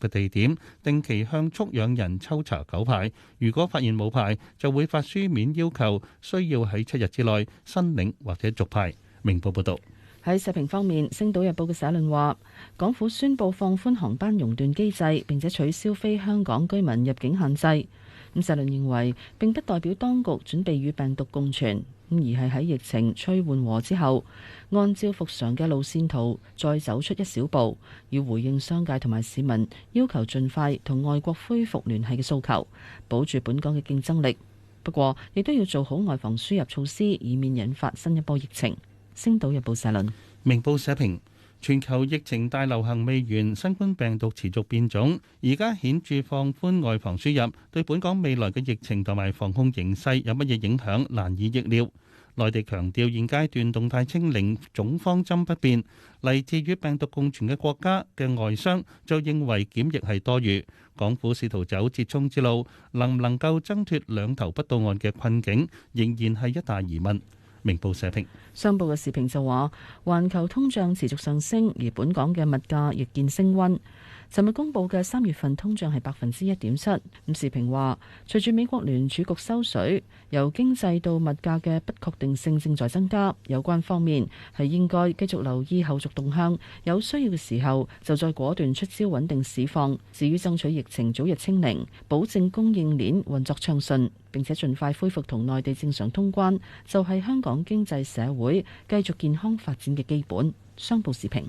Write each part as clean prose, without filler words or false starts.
嘅地點，定期向畜養人抽查狗牌。如果發現冇牌，就會發書面要求，需要喺7日之內申領或者續牌。明報報道。喺社評方面，《星島日報》嘅社論話，港府宣布放寬航班熔斷機制，並且取消非香港居民入境限制。咁社論認為並不代表當局準備與病毒共存，而係喺疫情趨緩和之後，按照復常嘅路線圖再走出一小步，要回應商界同埋市民要求盡快同外國恢復聯繫嘅訴求，保住本港嘅競爭力。不過亦都要做好外防輸入措施，以免引發新一波疫情。星島日報社論。明報社評，全球疫情大流行未完，新冠病毒持續變種，而家顯著放寬外防輸入，對本港未來嘅疫情同埋防控形勢有乜嘢影響，難以預料。內地強調現階段動態清零總方針不變，嚟自與病毒共存嘅國家嘅外商就認為檢疫係多餘。港府試圖走折衷之路，能唔能夠掙脫兩頭不到岸嘅困境，仍然係一大疑問。明報社評。商報嘅時評就話，環球通脹持續上升，而本港嘅物價亦見升溫。尋日公佈嘅3月份通脹係1.7%。咁時評話，隨住美國聯儲局收水，由經濟到物價嘅不確定性正在增加，有關方面係應該繼續留意後續動向，有需要嘅時候就再果斷出招穩定市況。至於爭取疫情早日清零，保證供應鏈運作暢順，並且盡快恢復同內地正常通關，就係香港經濟社會繼續健康發展嘅基本。商報時評。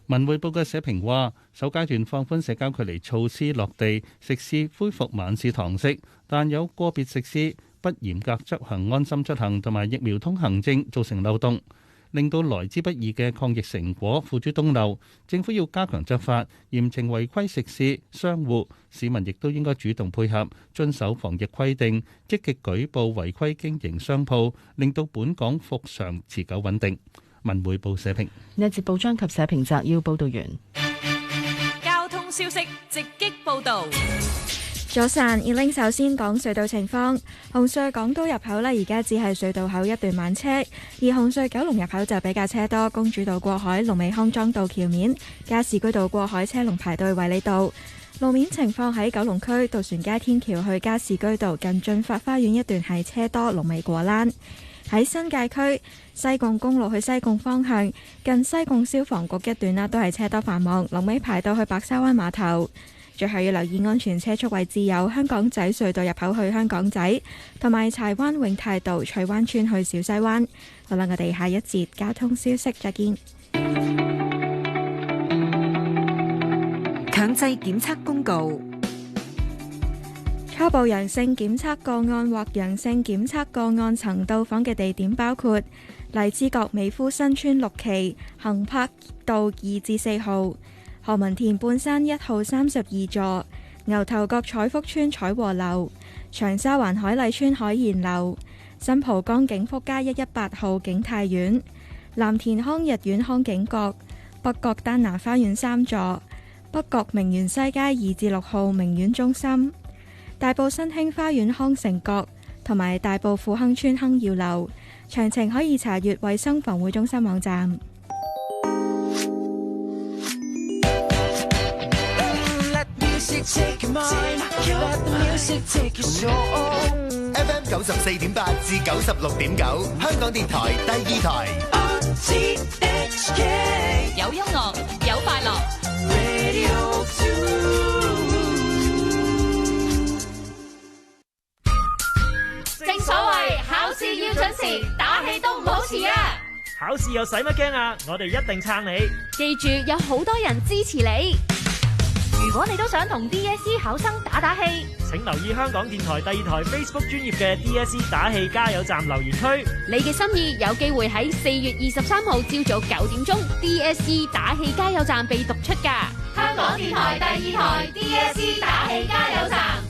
文匯報嘅社評話，首階段放寬社交距離措施落地，食肆恢復晚市堂食，但有個別食肆不嚴格執行安心出行同埋疫苗通行證，造成漏洞，令到來之不易嘅抗疫成果付諸東流。政府要加強執法，嚴懲違規食肆商戶，市民亦都應該主動配合，遵守防疫規定，積極舉報違規經營商鋪，令到本港復常持久穩定。文匯報社評。呢一節報章及社評摘要報道完。交通消息直擊報道。早晨，葉玲首先講隧道情況。紅隧港島入口呢，而家只係隧道口一段慢車，而紅隧九龍入口就比較車多。公主道過海、龍尾康莊道橋面、加士居道過海車龍排隊衛理道。路面情況喺九龍區渡船街天橋去加士居道近駿發花園一段係車多，龍尾果欄。喺新界區西貢公路去西貢方向近西貢消防局一段啦，都係車多繁忙，龍尾排到去白沙灣碼頭。最後要留意安全車速位置有香港仔隧道入口去香港仔，同埋柴灣永泰道翠灣村去小西灣。好啦，我哋下一節交通消息再見。強制檢測公告。初步陽性檢測個案或陽性檢測個案曾到訪嘅地點包括荔枝角美孚新村6期、恒柏道2至4號、何文田半山1號32座、牛頭角彩福村彩和樓、長沙灣海麗村海賢樓、新蒲崗景福街118號景泰苑、藍田康逸苑康景閣、北角丹拿花園3座、北角明園西街2至6號明苑中心、大埔新興花園康城閣同埋大埔富亨村亨耀樓，詳情可以查閱衛生防護中心網站。FM 94.8至96.9，香港電台第2台。有音樂，有快樂。正所謂考試要準時，打氣都唔好遲啊！考試又使乜驚啊？我哋一定撐你。記住，有好多人支持你。如果你都想同 DSE 考生打打氣，請留意香港電台第2台 Facebook 專頁嘅 DSE 打氣加油站留言區。你嘅心意有機會喺4月23號朝早9點鐘 DSE 打氣加油站被讀出㗎。香港電台第2台 DSE 打氣加油站。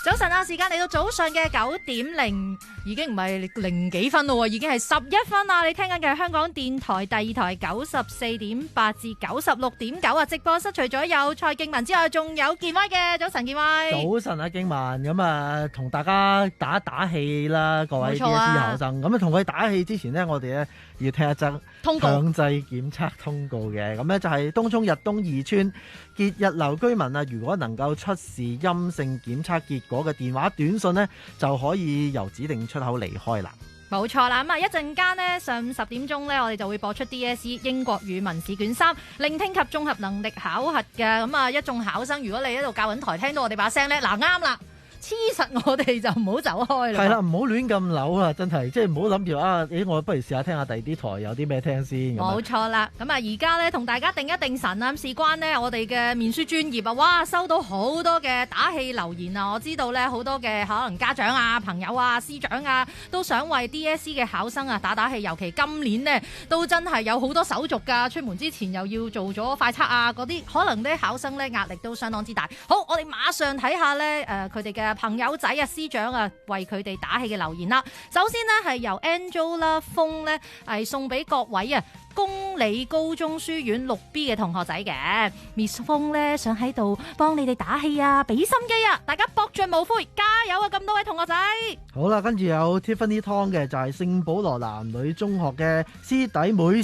早晨啊，時間嚟到早上嘅9:0，已經唔係0幾分咯，已經係11分啦。你聽緊嘅係香港電台第2台94.8至96.9啊！直播室除咗有蔡敬文之外，仲有健威嘅。早晨，健威。早晨啊，敬文，咁啊，同大家打打氣啦，各位 DSE 考生。咁啊，同佢打氣之前呢，我哋咧要聽一則強制檢測通告嘅。咁呢就係東涌日東2村傑日樓居民啊，如果能夠出示陰性檢測結果嘅電話短信呢，就可以由指定出口離開啦。冇錯啦，咁啊一陣間呢，上午10點鐘呢，我哋就會播出 DSE 英國語文試卷3聆聽及綜合能力考核嘅。咁啊一眾考生，如果你喺度教緊台聽到我哋把聲呢，嗱啱啦。黐實我哋就唔好走開啦。係啦，唔好亂咁扭啊！真係，即係唔好諗住啊！我不如試下聽下第二啲台有啲咩聽先。冇錯啦，咁啊而家咧同大家定一定神啊！事關呢，我哋嘅面書專頁啊，哇收到好多嘅打氣留言啊！我知道咧好多嘅可能家長啊、朋友啊、師長啊，都想為 DSE 嘅考生啊打氣，尤其今年呢，都真係有好多手續㗎，出門之前又要做咗快測啊，嗰啲可能啲考生咧壓力都相當之大。好，我哋馬上睇下咧佢哋嘅朋友仔啊、師長啊，為佢哋打氣嘅留言啦。首先呢，係由 Angela 風呢係送俾各位啊公理高中書院6B 嘅同學仔嘅 Miss 風呢，想喺度幫你哋打氣啊，俾心機啊，大家搏盡無悔，加油啊！咁多位同學仔。好啦，跟住有 Tiffany Tong 嘅就係聖保羅男女中學嘅師弟妹。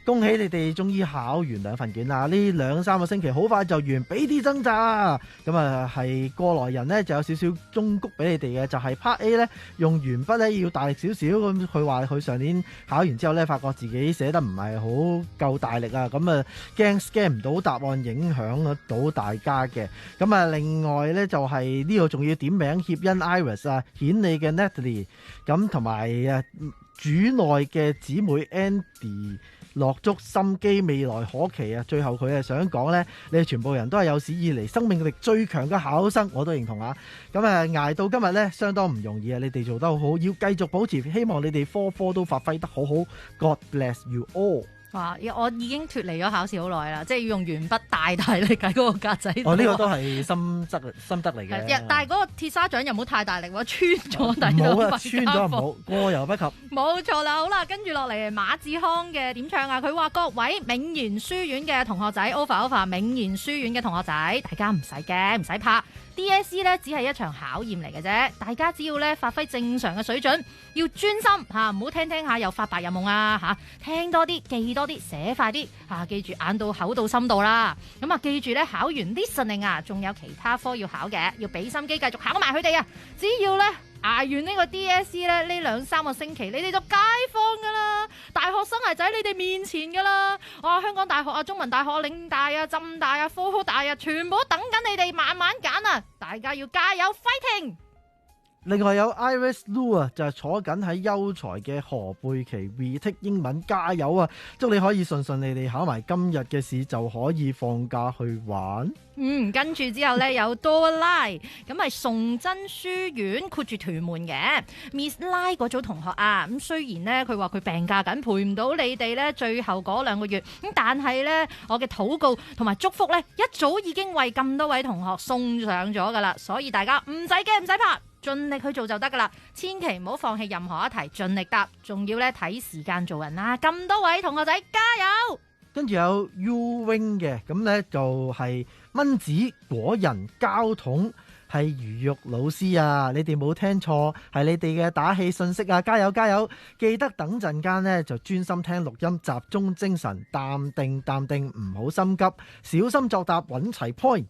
恭喜你哋終於考完2份卷啦！呢2-3個星期好快就完，俾啲掙扎。咁啊，係過來人呢就有少少忠告俾你哋嘅，就係 Part A 呢用鉛筆呢要大力少少。咁佢話佢上年考完之後呢，發覺自己寫得唔係好夠大力啊，咁啊驚 scan 唔到答案，影響到大家嘅。咁啊，另外呢，就係呢個仲要點名協恩 Iris 啊，顯你嘅 Natalie， 咁同埋主內嘅姊妹 Andy。落足心機，未來可期啊！最後佢係想講呢，你哋全部人都係有史以嚟生命力最強嘅考生，我都認同啊！咁捱到今日呢，相當唔容易啊！你哋做得好好，要繼續保持，希望你哋科科都發揮得好好。God bless you all！哇！我已經脫離咗考試好耐啦，即係要用鉛筆大力計嗰個格仔。呢個都係心得嚟嘅。但係嗰個鐵砂掌又唔好太大力喎，穿咗第唔好啊！穿咗唔好，過猶不及。冇錯啦，好啦，跟住落嚟馬志康嘅點唱啊！佢話各位銘賢書院嘅同學仔 over 銘賢書院嘅同學仔，大家唔使驚，唔使怕。DSE 咧只係一場考驗嚟嘅啫，大家只要咧發揮正常嘅水準，要專心嚇，唔好聽聽下又發白日夢啊嚇，聽多啲，記多啲，寫快啲嚇，記住眼到口到心到啦。咁啊，記住咧考完 listening 啊，仲有其他科要考嘅，要俾心機繼續考埋佢哋啊。只要咧捱完呢個 DSE 咧，呢2-3個星期，你哋就解放噶啦！大學生涯就喺你哋面前噶啦！哇，香港大學啊、中文大學、嶺大啊、浸大啊、科大啊，全部都等緊你哋慢慢揀啊！大家要加油 ，fighting！另外有 Iris Lu 啊，就係坐緊喺優才嘅何貝琪 retake 英文，加油啊！祝你可以順順利利考埋今日嘅試，就可以放假去玩。跟住之後呢，有 Dora Lai， 咁係崇真書院括住屯門嘅 Miss Lai 嗰組同學啊。咁雖然呢，佢話佢病假緊，陪唔到你哋呢最後嗰2個月，咁但係呢，我嘅禱告同埋祝福呢，一早已經為咁多位同學送上咗噶啦，所以大家唔使驚，唔使怕。盡力去做就得噶啦，千祈唔好放棄任何一題，盡力答，仲要咧睇時間做人啦。咁多位同學仔加油！跟住有 U Wing 嘅，咁呢就係蚊子果仁膠桶，係魚肉老師啊！你哋冇聽錯，係你哋嘅打氣信息啊！加油加油！記得等陣間呢就專心聽錄音，集中精神，淡定，唔好心急，小心作答，揾齊 point。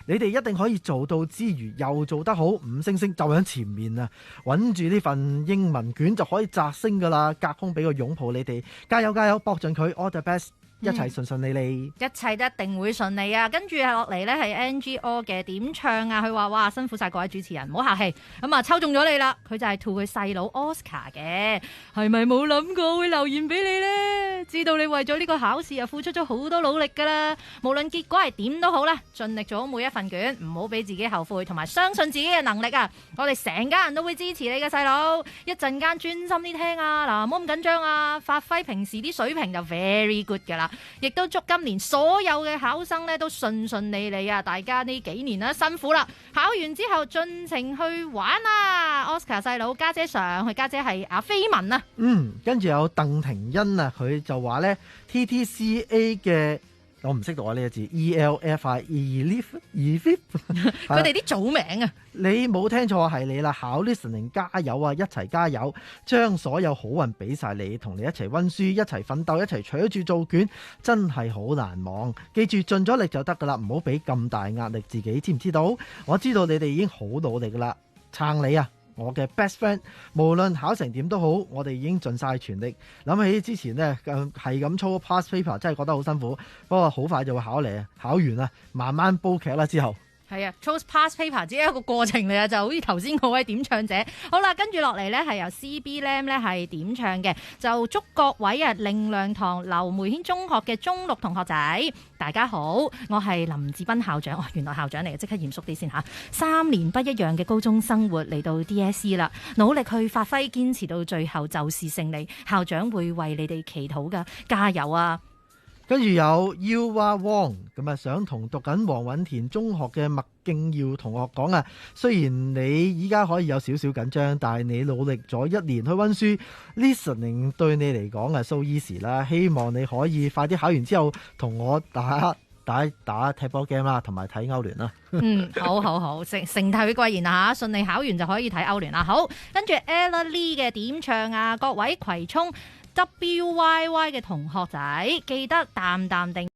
你哋一定可以做到之餘又做得好，5星星就喺前面啊！揾住呢份英文卷就可以摘星噶啦，隔空俾個擁抱你哋，加油加油，搏盡佢 all the best！一切順順利利，一切都一定會順利啊！跟住落嚟呢係 NGO 嘅點唱啊！佢話哇辛苦晒各位主持人，唔好客氣，咁啊抽中咗你啦！佢就係 to 佢細佬 Oscar 嘅，係咪冇諗過會留言俾你呢？知道你為咗呢個考試啊付出咗好多努力噶啦，無論結果係點都好啦，盡力做好每一份卷，唔好俾自己後悔，同埋相信自己嘅能力啊！我哋成家人都會支持你嘅細佬，一陣間專心啲聽啊！嗱，唔好咁緊張啊，發揮平時啲水平就 very good 噶啦。亦都祝今年所有嘅考生咧都順順利利啊！大家呢幾年啦辛苦啦，考完之後盡情去玩啊 ！Oscar 細佬家姐上，佢家姐係阿飛文啊。跟住有鄧庭欣啊，佢就話呢 TTCA 嘅我唔識讀啊呢個字 ELFIE， 佢哋啲組名啊，你冇聽錯，係你啦！考 listening 加油啊，一齊加油，將所有好運俾晒你，同你一齊溫書，一齊奮鬥，一齊取住做卷，真係好難忘。記住盡咗力就得噶啦，唔好俾咁大壓力自己，知唔知道？我知道你哋已經好努力噶啦，撐你啊！我嘅 best friend， 無論考成點都好，我哋已經盡晒全力。諗起之前呢，係咁操 past paper， 真係覺得好辛苦。不過好快就會考嚟，考完啦，慢慢煲劇啦之後。係啊 ，choose past paper 只係一個過程嚟啊，就好似頭先嗰位點唱者。好啦，跟住落嚟呢係由 CB Lam 呢係點唱嘅，就祝各位啊靈糧堂劉梅軒中學嘅中六同學仔，大家好，我係林志斌校長。哦，原來校長嚟嘅，即刻嚴肅啲先嚇。3年不一樣嘅高中生活嚟到 DSE 啦，努力去發揮，堅持到最後就是勝利。校長會為你哋祈禱㗎，加油啊！跟住有 You Are Wong， 咁啊，想同讀緊黃允田中學嘅麥敬耀同學講啊，雖然你依家可以有少少緊張，但係你努力咗1年去溫書 ，listening 對你嚟講啊 so easy 啦，希望你可以快啲考完之後同我打踢波 game 啦，同埋睇歐聯啦。好，承替貴言啊嚇，順利考完就可以睇歐聯啦。好，跟住 Ella Lee 嘅點唱啊，各位葵涌WYY 嘅同學仔，記得淡淡定。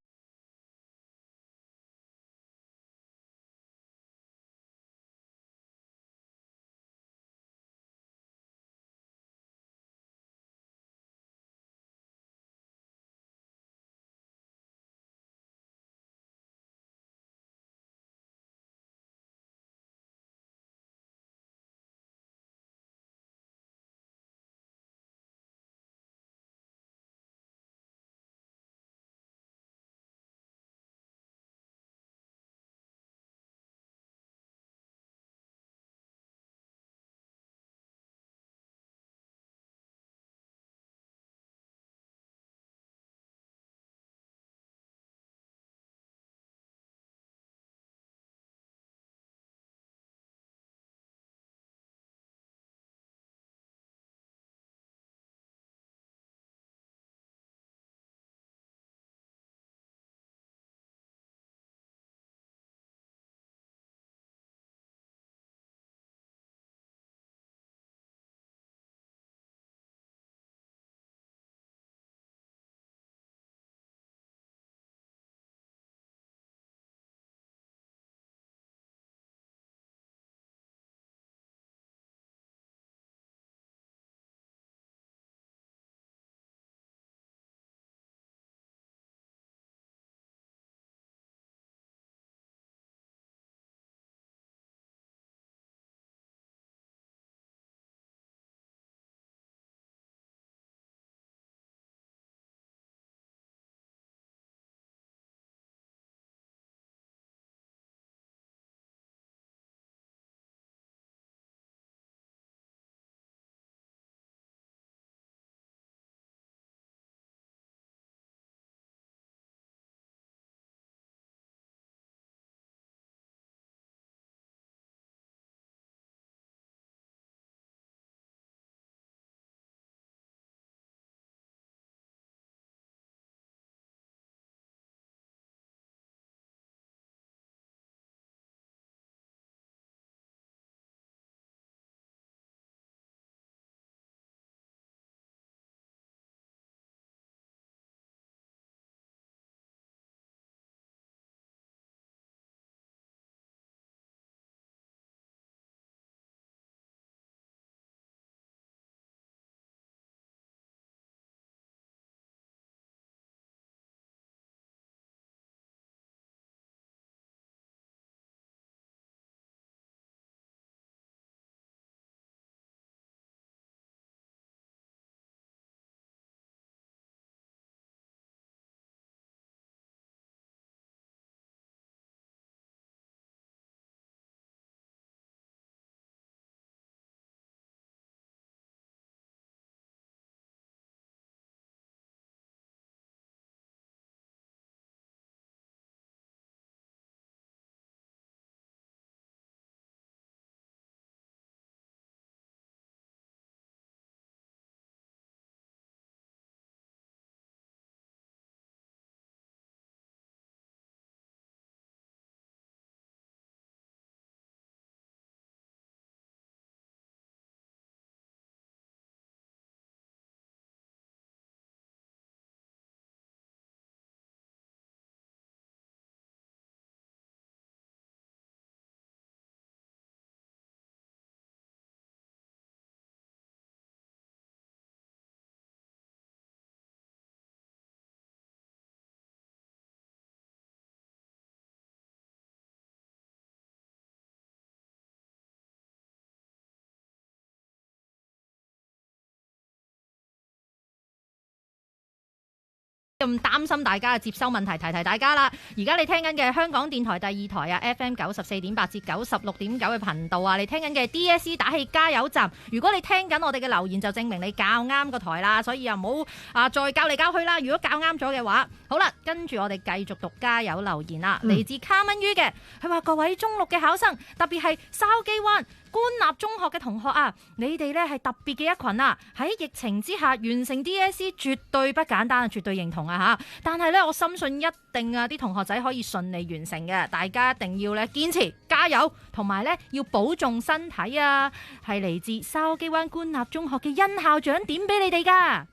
咁擔心大家嘅接收問題，提大家啦。而家你聽緊嘅香港電台第二台啊 FM 94.8至96.9嘅頻道啊，你聽緊嘅 DSE 打氣加油站。如果你聽緊我哋嘅留言，就證明你校啱個台啦，所以又唔好再校嚟校去啦。如果校啱咗嘅話，好啦，跟住我哋繼續讀加油留言啦。嚟自卡文於嘅，佢話各位中六嘅考生，特別係筲箕灣官立中學嘅同學啊，你哋呢係特別嘅一群啊！喺疫情之下完成 DSE 絕對不簡單，絕對認同啊嚇！但係呢，我深信一定啲同學仔可以順利完成嘅，大家一定要呢堅持加油，同埋呢要保重身體啊！係嚟自筲箕灣官立中學嘅殷校長點俾你哋㗎。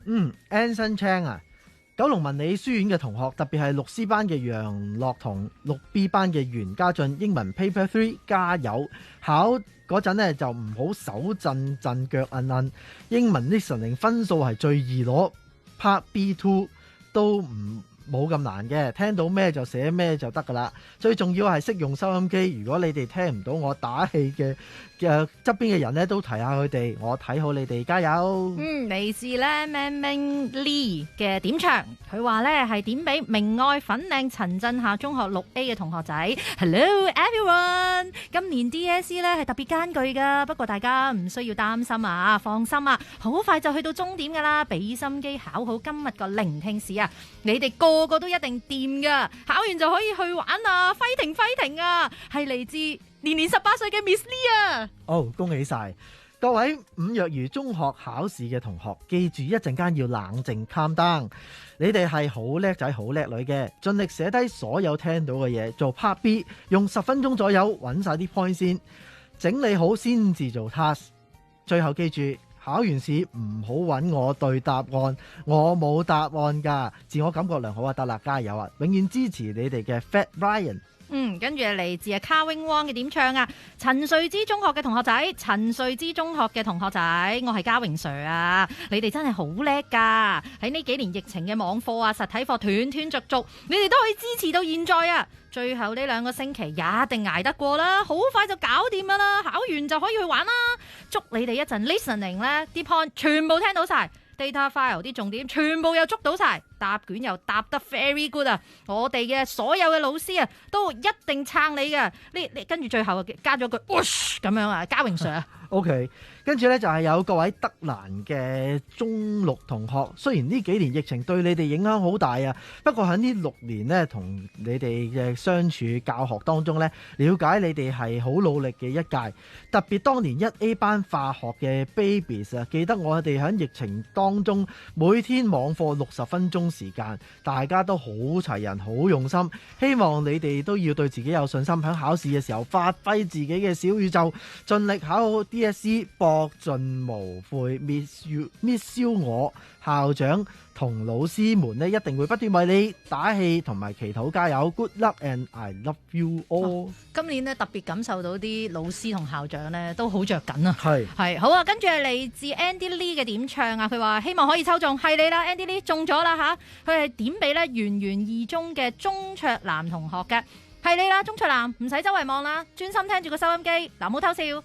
Anson Chang 啊，九龍文理書院嘅同學，特別係6C 班嘅楊樂彤、6B 班嘅袁家俊，英文 Paper 3加油！考嗰陣呢就唔好手震震腳韌韌，英文 listening 分數係最易攞 Part B2 都冇咁難嘅，聽到咩就寫咩就得噶啦。最重要係識用收音機，如果你哋聽唔到我打氣嘅側邊嘅人呢，都提下佢哋，我睇好你哋，加油。嚟自呢 Ming Lee 嘅點唱，佢話呢係點俾明愛粉嶺陳震夏中學6A 嘅同學仔。Hello everyone， 今年 DSE 呢係特別艱巨噶，不過大家唔需要擔心啊，放心啊，好快就去到終點噶啦，俾心機考好今日個聆聽試啊，你哋個個都一定掂噶，考完就可以去玩啊 ，fighting 啊，係嚟自年18歲嘅 Miss Lee 啊！恭喜晒各位伍若瑜中學考試嘅同學，記住一陣間要冷靜 calm down，你哋係好叻仔好叻女嘅，盡力寫低所有聽到嘅嘢，做 Part B， 用10分鐘左右揾晒啲 point 先，整理好先至做 task。最後記住，考完試唔好揾我對答案，我冇答案噶，自我感覺良好啊，得啦，加油啊，永遠支持你哋嘅 Fat Ryan。跟住嚟自卡 wing wong 嘅點唱啊，陳瑞之中學嘅同學仔，我係嘉榮 Sir 啊，你哋真係好叻噶，喺呢幾年疫情嘅網課啊、實體課斷續續，你哋都可以支持到現在啊，最後呢2個星期一定捱得過啦，好快就搞掂噶啦，考完就可以去玩啦，祝你哋一陣 listening 呢啲 point 全部聽到晒。data file 啲重點全部又捉到晒，答卷又答得 very good 啊！我哋嘅所有嘅老師啊，都一定撐你嘅。你跟住最後加咗句 whoosh 咁樣啊，嘉榮 Sir 啊。OK， 跟住呢就係有各位德蘭嘅中六同學，雖然呢幾年疫情對你哋影響好大啊，不過喺呢6年呢，同你哋嘅相處教學當中呢，了解你哋係好努力嘅一屆，特別當年1A 班化學嘅 babies 啊，記得我哋喺疫情當中每天網課60分鐘時間，大家都好齊人好用心，希望你哋都要對自己有信心，喺考試嘅時候發揮自己嘅小宇宙，盡力考好DSE，博盡無悔。miss you 我校長同老師們呢，一定會不斷為你打氣同埋祈禱加油。Good luck and I love you all。今年呢，特別感受到啲老師同校長呢都好着緊啊。係好啊，跟住係嚟自 Andy Lee 嘅點唱啊，佢話希望可以抽中，係你啦 Andy Lee 中咗啦吓，佢係點俾呢圓圓二中嘅鐘卓南同學嘅。係你啦，鐘卓南，唔使周圍望啦，專心聽住個收音機，嗱冇偷笑，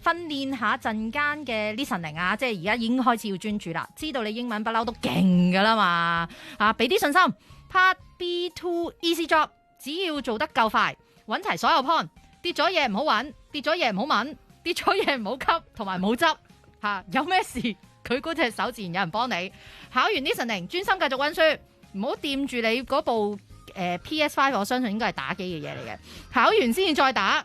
訓練下陣間嘅 listening 啊，即係而家已經開始要專注啦，知道你英文不嬲都勁噶啦嘛，俾啲信心 ，Part B2 easy job， 只要做得夠快，揾齊所有 point， 跌咗嘢唔好揾，跌咗嘢唔好問，跌咗嘢唔好吸，同埋唔好執，有咩事佢嗰隻手自然有人幫你，考完 listening 專心繼續溫書，唔好掂住你嗰部。PS5 我相信應該係打機嘅嘢嚟嘅，考完先至再打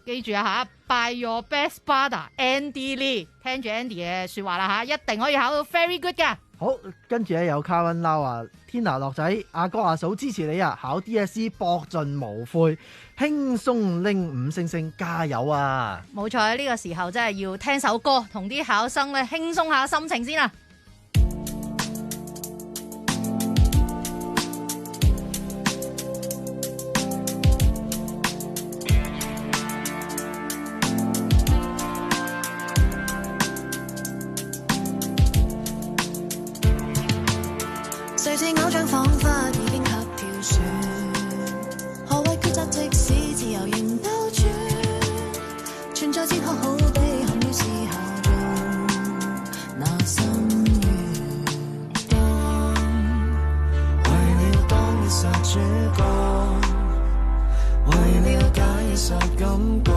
記住啊By your best brother Andy Lee， 聽住 Andy 嘅說話啦一定可以考到 very good 噶。好，跟住咧有卡溫撈啊，天拿樂仔，阿哥阿嫂支持你啊，考 DSE 博盡無悔，輕鬆拎5星星，加油啊！冇錯，呢個時候真係要聽首歌，同啲考生咧輕鬆下心情先啦。誰知偶像彷彿已經給挑選，何謂抉擇？即使自由仍兜轉，存在哲學好比看於思考中那心。主角，為了解一剎感覺，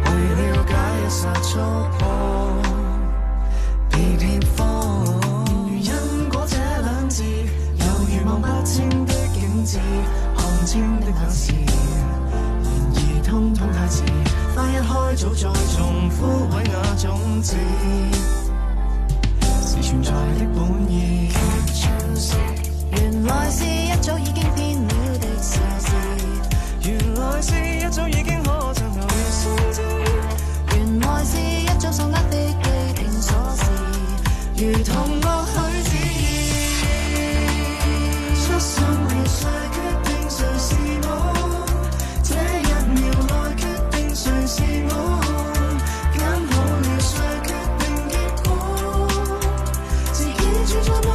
為了解一剎觸破，被貼荒。如因果這兩字，猶如望不清的景致，看清的眼視，然而通通太遲，花一開早再種枯萎那種子，是存在的本意。原來是一早已經編了的事事，原來是一早已經可參透了先知，原來是一早手握的既定鎖匙，如同默許旨意。出生了誰決定誰是我？這一秒內決定誰是我？揀好了誰決定結果？自己主宰我。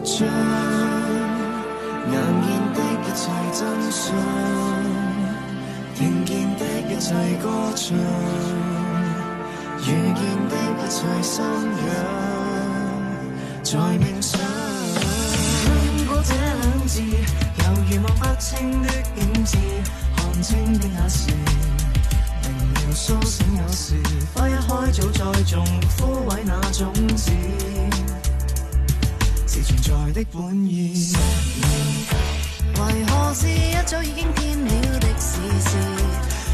將眼見的一切真相，聽見的一切歌唱，遇見的一切信仰，在冥想。因果這兩字，猶如望不清的景致，看清的那時，明了甦醒有時，花一開早再種枯萎那種子，是存在的本意。為何是一早已經編了的事事？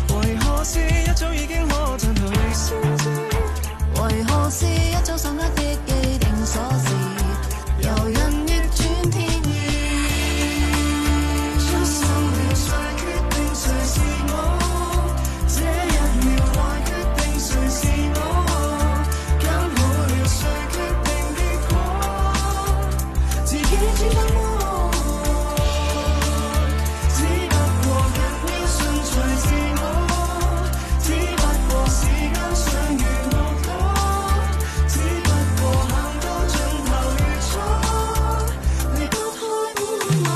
為何是一早已經可參透了先知？為何是一早手握的既定鎖匙，由人逆轉天意？出生了誰決定誰是我？這一秒內決定誰是我？揀好了誰決定結果？自己主宰我。只不過人要順隨自我，只不過時間上如樂歌，只不過行到盡頭如初，離不開本我。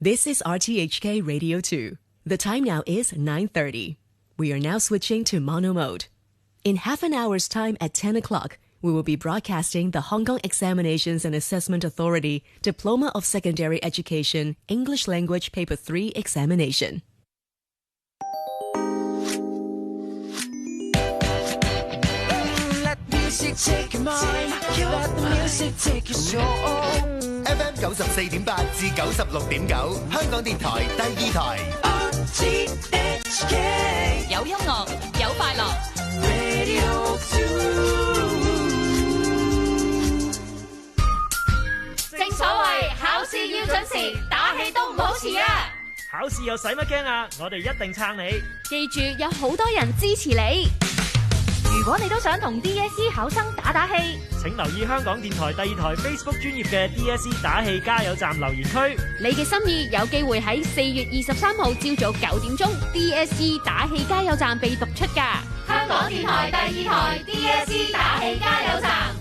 This is RTHK Radio 2. The time now is 9:30. We are now switching to mono mode. In half an hour's time at 10 o'clock, we will be broadcasting the Hong Kong Examinations and Assessment Authority Diploma of Secondary Education English Language Paper 3 examination. Let music take your mind, let the music take your soul. FM 94.8至96.9，香港電台第二台。RTHK 有音樂，有快樂。Radio 2。正所謂考試要準時，打氣都唔好遲啊！考試又使乜驚啊？我哋一定撐你。記住，有好多人支持你。如果你都想同 DSE 考生打打氣，請留意香港電台第二台 Facebook 專頁嘅 DSE 打氣加油站留言區。你嘅心意有機會喺4月23號朝早9點鐘 DSE 打氣加油站被讀出㗎。香港電台第二台 DSE 打氣加油站。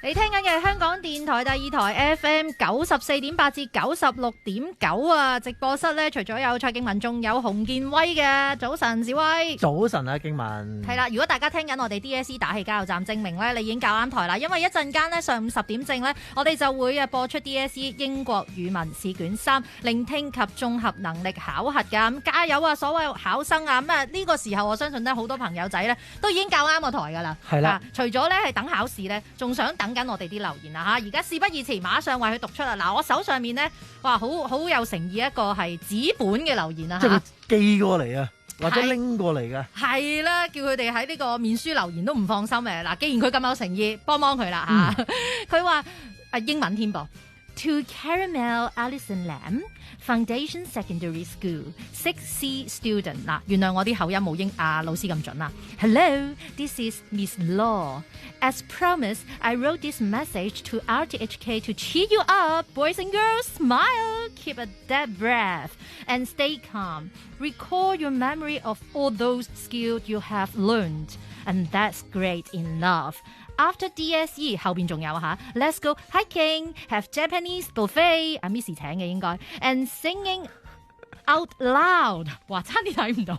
你你聽緊嘅香港電台第二台 FM 94.8至96.9啊！直播室咧，除咗有蔡敬文，仲有洪建威嘅。早晨，小威。早晨啊，敬文。係啦，如果大家聽緊我哋 DSE 打氣加油站，證明咧你已經校啱台啦。因為一陣間咧上午10點正咧，我哋就會播出 DSE 英國語文試卷3聆聽及綜合能力考核㗎。咁加油啊，所謂考生啊！咁啊呢個時候我相信咧好多朋友仔咧都已經校啱個台㗎啦。係啦，除咗咧係等考試咧，仲想等緊我哋啲留言啊嚇！而家事不宜遲，馬上為佢讀出啦！嗱，我手上面咧，哇，好有誠意一個係紙本嘅留言啊嚇！即係佢寄過嚟啊，或者拎過嚟嘅。係啦，叫佢哋喺呢個面書留言都唔放心嘅。嗱，既然佢咁有誠意，幫佢啦嚇！佢話英文添噃 ，To Caramel Alison Lam Foundation Secondary School 6C student 嗱，原諒我啲口音冇老師咁準啦。Hello, this is Miss Law. As promised, I wrote this message to RTHK to cheer you up. Boys and girls, smile, keep a deep breath, and stay calm. Recall your memory of all those skills you have learned, and that's great enough. After DSE 後邊仲有嚇 ，Let's go hiking, have Japanese buffet， 阿 Miss 請嘅應該 ，and singing out loud， 哇差啲睇唔到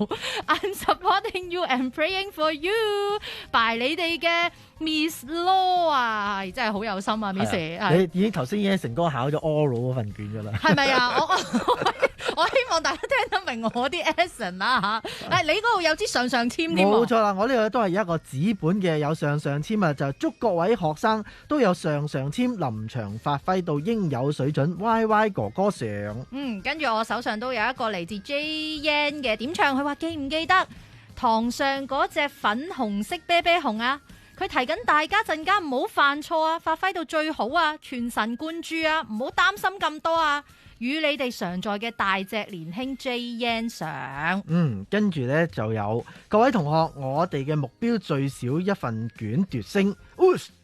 ，I'm supporting you and praying for you， 拜你哋嘅 Miss Law 啊，真係好有心啊 ，Miss， 你已經頭先已經成功考咗 oral 嗰份卷㗎啦，係咪啊？我希望大家聽得明我啲 accent 啦嚇，你嗰度有支上籤添喎。冇錯啦，我呢個都係一個紙本嘅，有上籤啊，就祝各位學生都有上籤，臨場發揮到應有水準。Y Y 哥哥上。跟住我手上都有一個嚟自 J Yan 嘅點唱，佢話記唔記得堂上嗰隻粉紅色啤啤熊啊？佢提緊大家陣間唔好犯錯啊，發揮到最好啊，全神貫注啊，唔好擔心咁多啊。與你哋常在嘅大隻年輕 J Yan 上，跟住呢就有各位同學，我哋嘅目標最少一份卷奪星，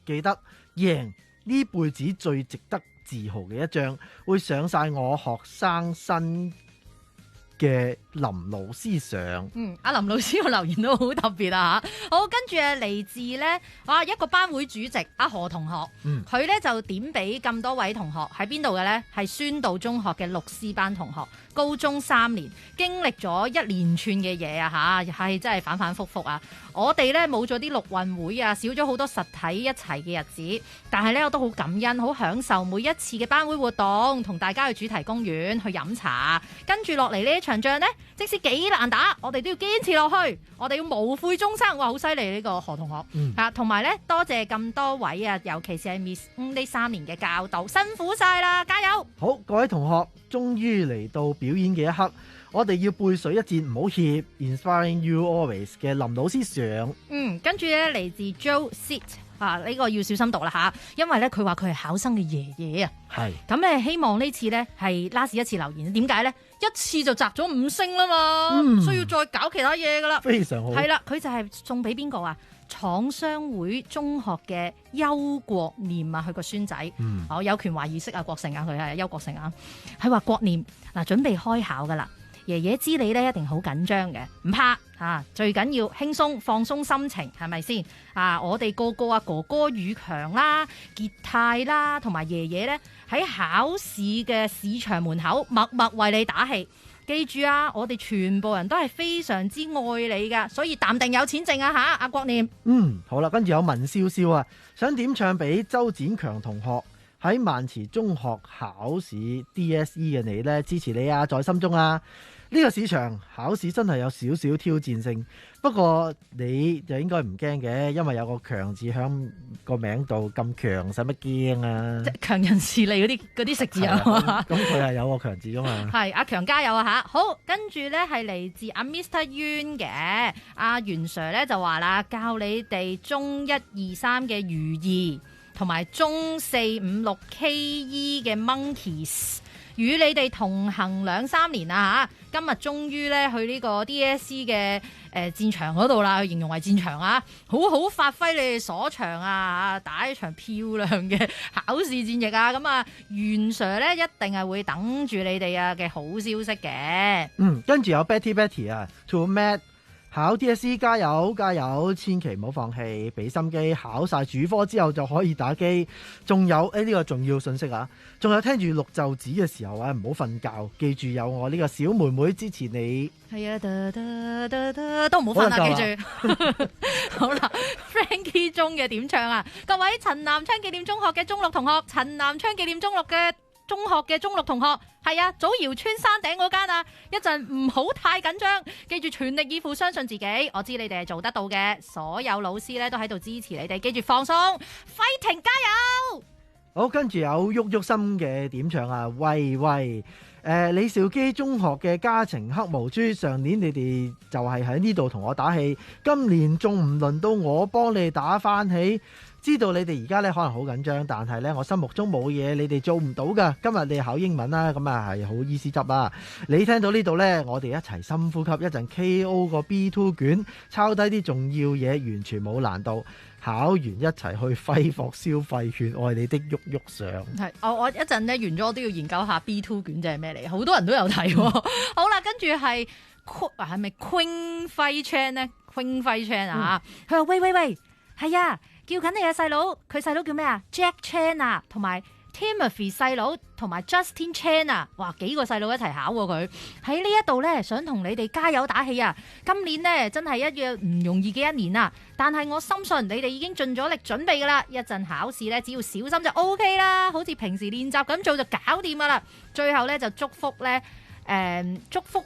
記得贏呢輩子最值得自豪嘅一仗，會上晒我學生身嘅林老師上。阿林老師個留言都好特別啊嚇！好，跟住嚟自呢一個班會主席阿何同學，佢呢就點俾咁多位同學喺邊度嘅呢？係宣道中學嘅6C班同學，高中3年經歷咗一連串嘅嘢啊嚇，係真係反反覆覆啊！我哋呢冇咗啲陸運會啊，少咗好多實體一齊嘅日子，但係呢我都好感恩，好享受每一次嘅班會活動，同大家去主題公園去飲茶，跟住落嚟呢場仗呢，即使幾難打，我哋都要堅持落去，我哋要無悔終生。哇，好犀利呢個何同學同埋呢多謝咁多位啊，尤其是係 Miss 呢3年嘅教導，辛苦晒啦，加油！好，各位同學，終於嚟到表演嘅一刻，我哋要背水一戰，唔好怯 ，Inspiring you always 嘅林老師上。跟住咧嚟自 Joe Sit 呢個要小心讀啦嚇，因為咧佢話佢係考生嘅爺爺啊。係咁希望呢次咧係 last 一次留言，點解咧？一次就摘咗5星啦嘛，唔需要再搞其他嘢噶啦。非常好。係啦，佢就係送俾邊個啊？廠商會中學嘅邱國念啊，佢個孫仔。我有權懷疑識啊國成啊，佢係邱國成啊。佢話國念嗱，準備開考噶啦。爺爺知你咧一定好緊張嘅，唔怕嚇，最緊要輕鬆放鬆心情，係咪先？我哋個個哥哥宇強啦、傑泰啦，同埋爺爺咧喺考試嘅試場門口默默為你打氣。記住啊，我哋全部人都係非常之愛你噶，所以淡定有錢剩啊嚇，阿國念。好啦，跟住有文少少啊，想點唱俾周展強同學。喺萬慈中學考試 DSE 嘅你呢，支持你啊，在心中啊！呢個市場考試真係有少少挑戰性，不過你就應該唔驚嘅，因為有個強字響個名度，咁強使乜驚啊？即係強人士利嗰啲食字啊嘛。咁佢係有個強字噶嘛。係阿強加油啊嚇！好，跟住呢係嚟自阿 Mr. Yuen 嘅阿袁 Sir 呢就話啦，教你哋中1、2、3嘅如意。同埋中4、5、6 KE 嘅 Monkeys， 與你哋同行2、3年啊嚇！今日終於咧去呢個 DSE 嘅戰場嗰度啦，去形容為戰場啊！好好發揮你哋所長啊，打一場漂亮嘅考試戰役啊！咁啊，袁 Sir 咧一定係會等住你哋啊嘅好消息嘅。跟住有 Betty 啊 ，To Matt 考 DSE 加油加油，千祈唔好放棄，俾心機，考晒主科之後就可以打機。仲有呢個重要信息啊，仲有聽住錄奏紙嘅時候啊，唔好瞓覺，記住有我呢個小妹妹支持你。係啊，都唔好瞓啊，記住。好啦 ，Frankie 中嘅點唱啊，各位陳南昌紀念中學嘅中六同學，陳南昌紀念中學嘅中六同學，係啊，祖堯村山頂嗰間啊，一陣唔好太緊張，記住全力以赴，相信自己，我知你哋係做得到嘅，所有老師咧都喺度支持你哋，記住放鬆 ，fighting 加油！好，跟住有郁郁心嘅點唱啊，喂喂，李兆基中學嘅家情黑毛豬，上年你哋就係喺呢度同我打氣，今年仲唔輪到我幫你打翻起？知道你哋而家咧可能好緊張，但係咧我心目中冇嘢你哋做唔到噶。今日你考英文啦，咁啊係好意思執啊！你聽到呢度呢，我哋一齊深呼吸，一陣 KO 個 B2 卷，抄低啲重要嘢，完全冇難度。考完一齊去揮霍消費券，愛你的郁郁上。係，我一陣咧完咗，我都要研究下 B2 卷即係咩嚟，好多人都有睇。好啦，跟住係咪 Queen 輝 Chan 呢 Queen 輝 Chan 啊，佢話喂，係啊。叫緊你嘅細佬，佢細佬叫咩啊 ？Jack Chan 啊，同埋 Timothy 細佬，同埋 Justin Chan 啊，哇，幾個細佬一齊考喎佢。喺呢一度呢，想同你哋加油打氣啊！今年呢，真係一樣唔容易嘅一年啊！但係我深信你哋已經盡咗力準備噶啦，一陣考試呢，只要小心就 OK 啦，好似平時練習咁做就搞掂噶啦。最後呢，就祝福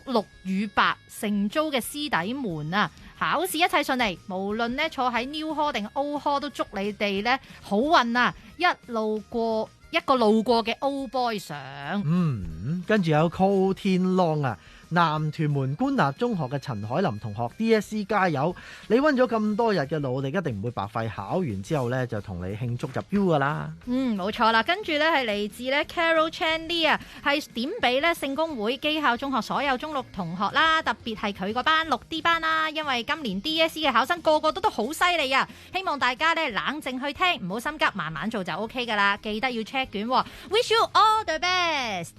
綠與白成租嘅師弟們啊！考試一切順利，無論咧坐喺 New Hall 定 Old Hall 都祝你哋咧好運啊！一個路過嘅 Old Boy 上。跟住有 Call 天浪啊！南屯門官立中學嘅陳海琳同學 DSE 加油！你溫咗咁多日嘅努力，一定唔會白費。考完之後呢，就同你慶祝入 U 噶啦。冇錯啦。跟住呢係嚟自呢 Carol Chan Lee 啊，係點俾呢聖公會基校中學所有中六同學啦，特別係佢個班六 D 班啦，因為今年 DSE 嘅考生個個都好犀利啊！希望大家呢冷靜去聽，唔好心急，慢慢做就 OK 噶啦。記得要 check 卷喎。Wish you all the best。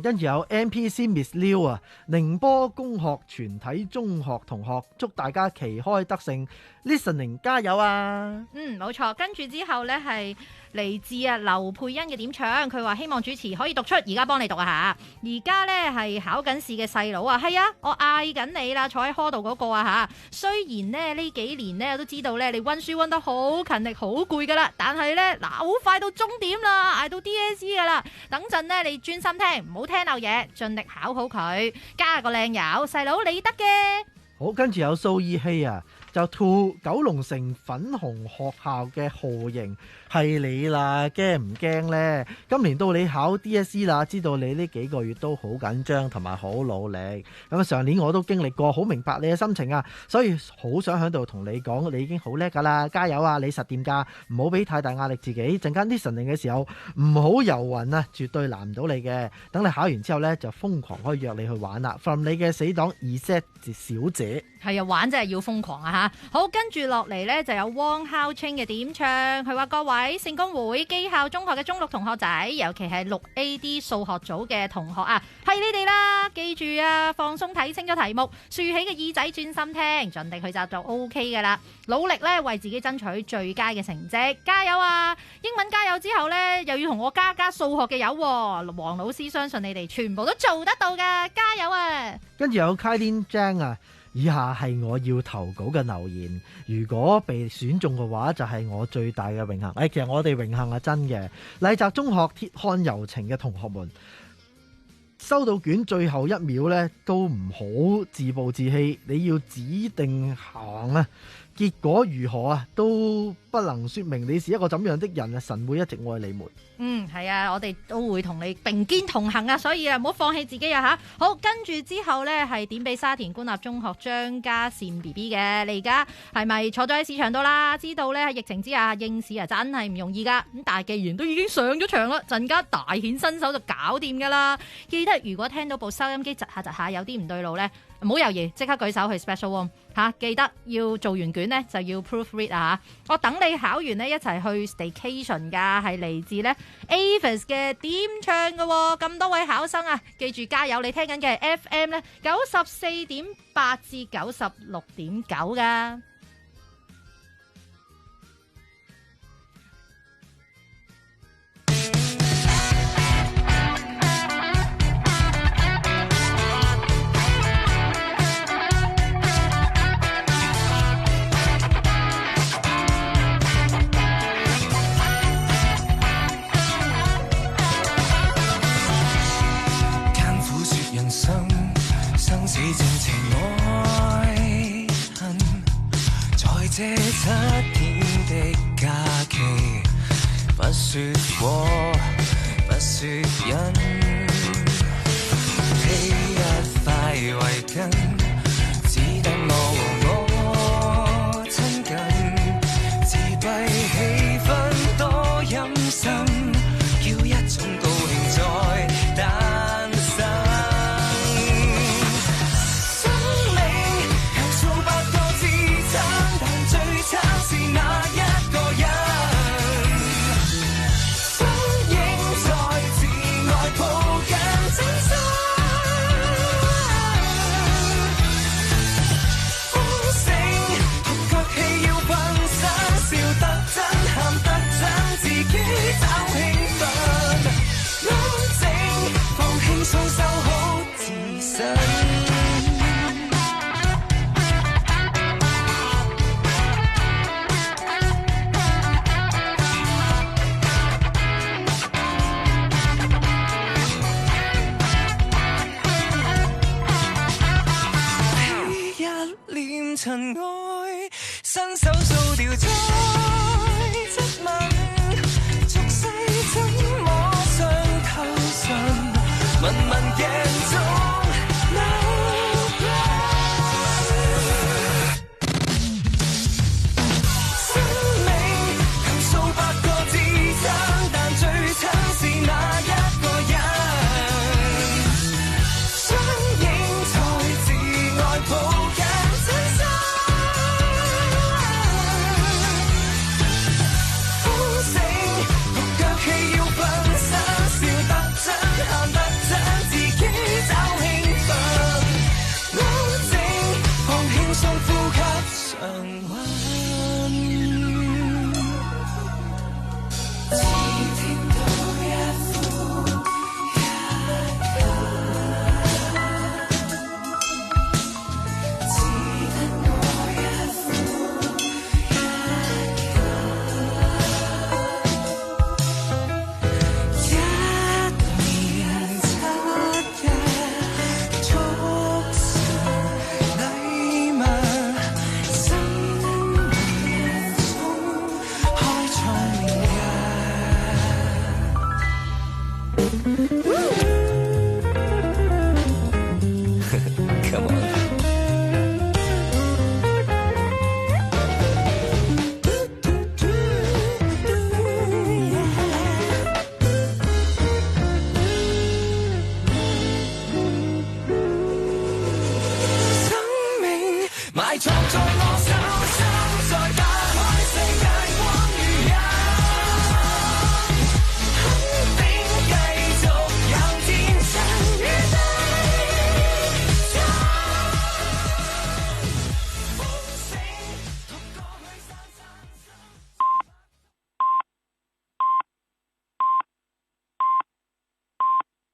跟住有 NPC Miss Liu 啊，寧波公學全體中學同學，祝大家旗開得勝 ，Listening 加油啊！冇錯，跟住之後呢係嚟自劉佩欣嘅點唱，佢話希望主持可以讀出，而家幫你讀啊吓！而家呢係考緊試嘅細佬啊，係啊，我嗌緊你啦，坐喺科度嗰個啊吓！雖然呢幾年呢我都知道呢你溫書溫得好勤力好攰噶啦，但係呢嗱好快到終點啦，捱到 DSE 噶啦，等陣呢你專心聽，唔好聽漏嘢，盡力考好佢，加個靚油，細佬你得嘅。好，跟住有蘇依希啊，就吐九龍城粉紅學校嘅號型係你啦，驚唔驚呢？今年到你考 DSE 啦，知道你呢幾個月都好緊張同埋好努力。咁上年我都經歷過，好明白你嘅心情啊，所以好想喺度同你講，你已經好叻噶啦，加油啊！你實掂噶，唔好俾太大壓力自己。陣間啲listening嘅時候唔好遊魂啊，絕對難唔到你嘅。等你考完之後呢，就瘋狂可以約你去玩啦。from 你嘅死黨2set 小姐。係啊，玩真係要瘋狂啊吓！好，跟住落嚟呢，就有汪孝清嘅點唱，佢話各位聖公會基校中學嘅中六同學仔，尤其係6 AD 數學組嘅同學啊，係你哋啦！記住啊，放鬆睇清咗題目，豎起個耳仔專心聽，盡力去習就 OK 噶啦！努力呢，為自己爭取最佳嘅成績，加油啊！英文加油之後呢，又要同我加數學嘅油，黃老師相信你哋全部都做得到噶，加油啊！跟住有 Kylie Zhang 啊。以下係我要投稿嘅留言，如果被選中嘅話，就係我最大嘅榮幸。其實我哋榮幸係真嘅。麗澤中學鐵漢柔情嘅同學們，收到卷最後一秒呢，都唔好自暴自棄，你要指定行啊！結果如何啊，都不能說明你是一個怎樣的人啊！神會一直愛你們。係啊，我哋都會同你並肩同行啊，所以啊，唔好放棄自己啊吓。好，跟住之後呢，係點俾沙田官立中學張家善 BB 嘅。你而家係咪坐咗喺市場度啦？知道呢，喺疫情之下應試啊，真係唔容易噶。咁但係既然都已經上咗場啦，陣間大顯身手就搞掂噶啦。記得如果聽到部收音機窒下有啲唔對路呢，唔好猶豫，即刻舉手去 Special Room。記得要做完卷呢，就要 proofread 啊！我等你考完呢，一齊去 staycation 㗎，係嚟自呢 Avis 嘅點唱嘅喎，咁多位考生啊，記住加油！你聽緊嘅係 FM 呢94.8至96.9㗎。生死正情愛恨，在這7天的假期，不說過，不說因，披一塊圍巾，只等我和我親近，自閉氣氛多陰森，叫一種高興在誕生。塵埃，伸手掃掉再質問，俗世怎麼傷透神？問問鏡中生命有數百個自親，但最親是那一個人，相映在自愛抱緊。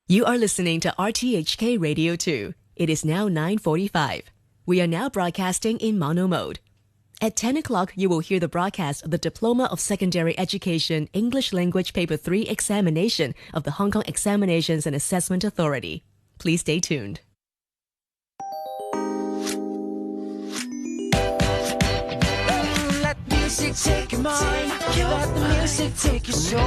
You are listening to RTHK Radio 2. It is now 9:45. We are now broadcasting in mono mode. At 10 o'clock, you will hear the broadcast of the Diploma of Secondary Education English Language Paper 3 examination of the Hong Kong Examinations and Assessment Authority. Please stay tuned. Let music take your mind, let the music take your soul.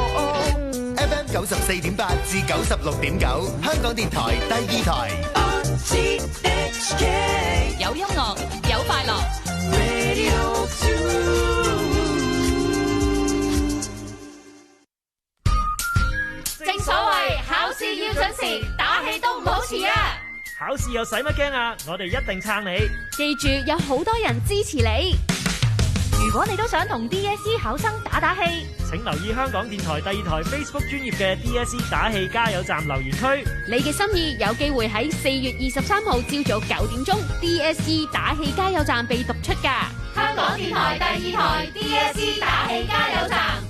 FM 94.8至96.9，香港電台第2台。RTHK 有音樂，有快樂。Radio 2。正所謂考試要準時，打氣都唔好遲啊！考試又使乜驚啊？我哋一定撐你。記住，有好多人支持你。如果你都想同 DSE 考生打打氣，請留意香港電台第二台 Facebook 專頁嘅 DSE 打氣加油站留言區。你嘅心意有機會喺4月23號朝早9點鐘 DSE 打氣加油站被讀出㗎。香港電台第二台 DSE 打氣加油站。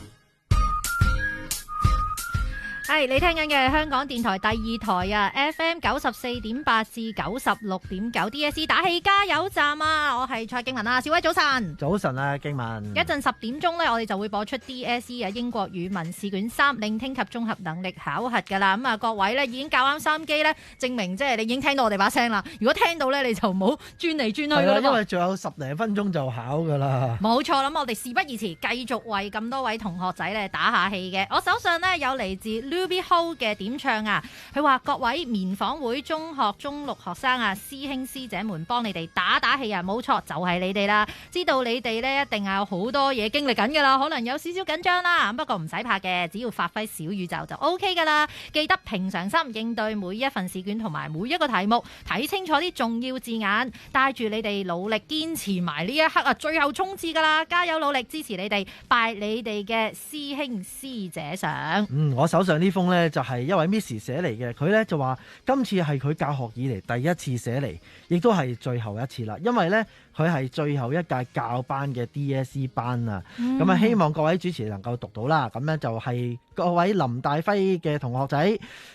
係你聽緊嘅香港電台第二台啊 FM 94.8至96.9 DSE 打氣加油站啊！我係蔡敬文啊，小威早晨。早晨啊，敬文。一陣10點鐘呢，我哋就會播出 DSE 啊英國語文試卷3聆聽及綜合能力考核噶啦。咁啊，各位呢已經校啱收音機呢，證明即係你已經聽到我哋把聲啦。如果聽到呢，你就唔好轉嚟轉去啦。因為仲有10零分鐘就考噶啦。冇錯，咁我哋事不宜遲，繼續為咁多位同學仔呢打下氣嘅。我手上呢有嚟自Ruby Ho 嘅點唱啊，佢話各位棉紡會中學中六學生啊，師兄師姐們幫你哋打打氣啊，冇錯就係你哋啦，知道你哋呢一定係有好多嘢經歷緊噶啦，可能有少少緊張啦，不過唔使怕嘅，只要發揮小宇宙就 OK 噶啦，記得平常心應對每一份試卷同埋每一個題目，睇清楚啲重要字眼，帶住你哋努力堅持埋呢一刻啊，最後衝刺噶啦，加油努力支持你哋，拜你哋嘅師兄師姐上。我手上呢封呢，就係一位 Miss 寫嚟嘅，佢呢就話今次係佢教學以嚟第一次寫嚟，亦都係最後一次啦。因為呢，佢係最後一屆教班嘅 DSE 班啊，咁啊希望各位主持能夠讀到啦。咁呢，就係各位林大輝嘅同學仔，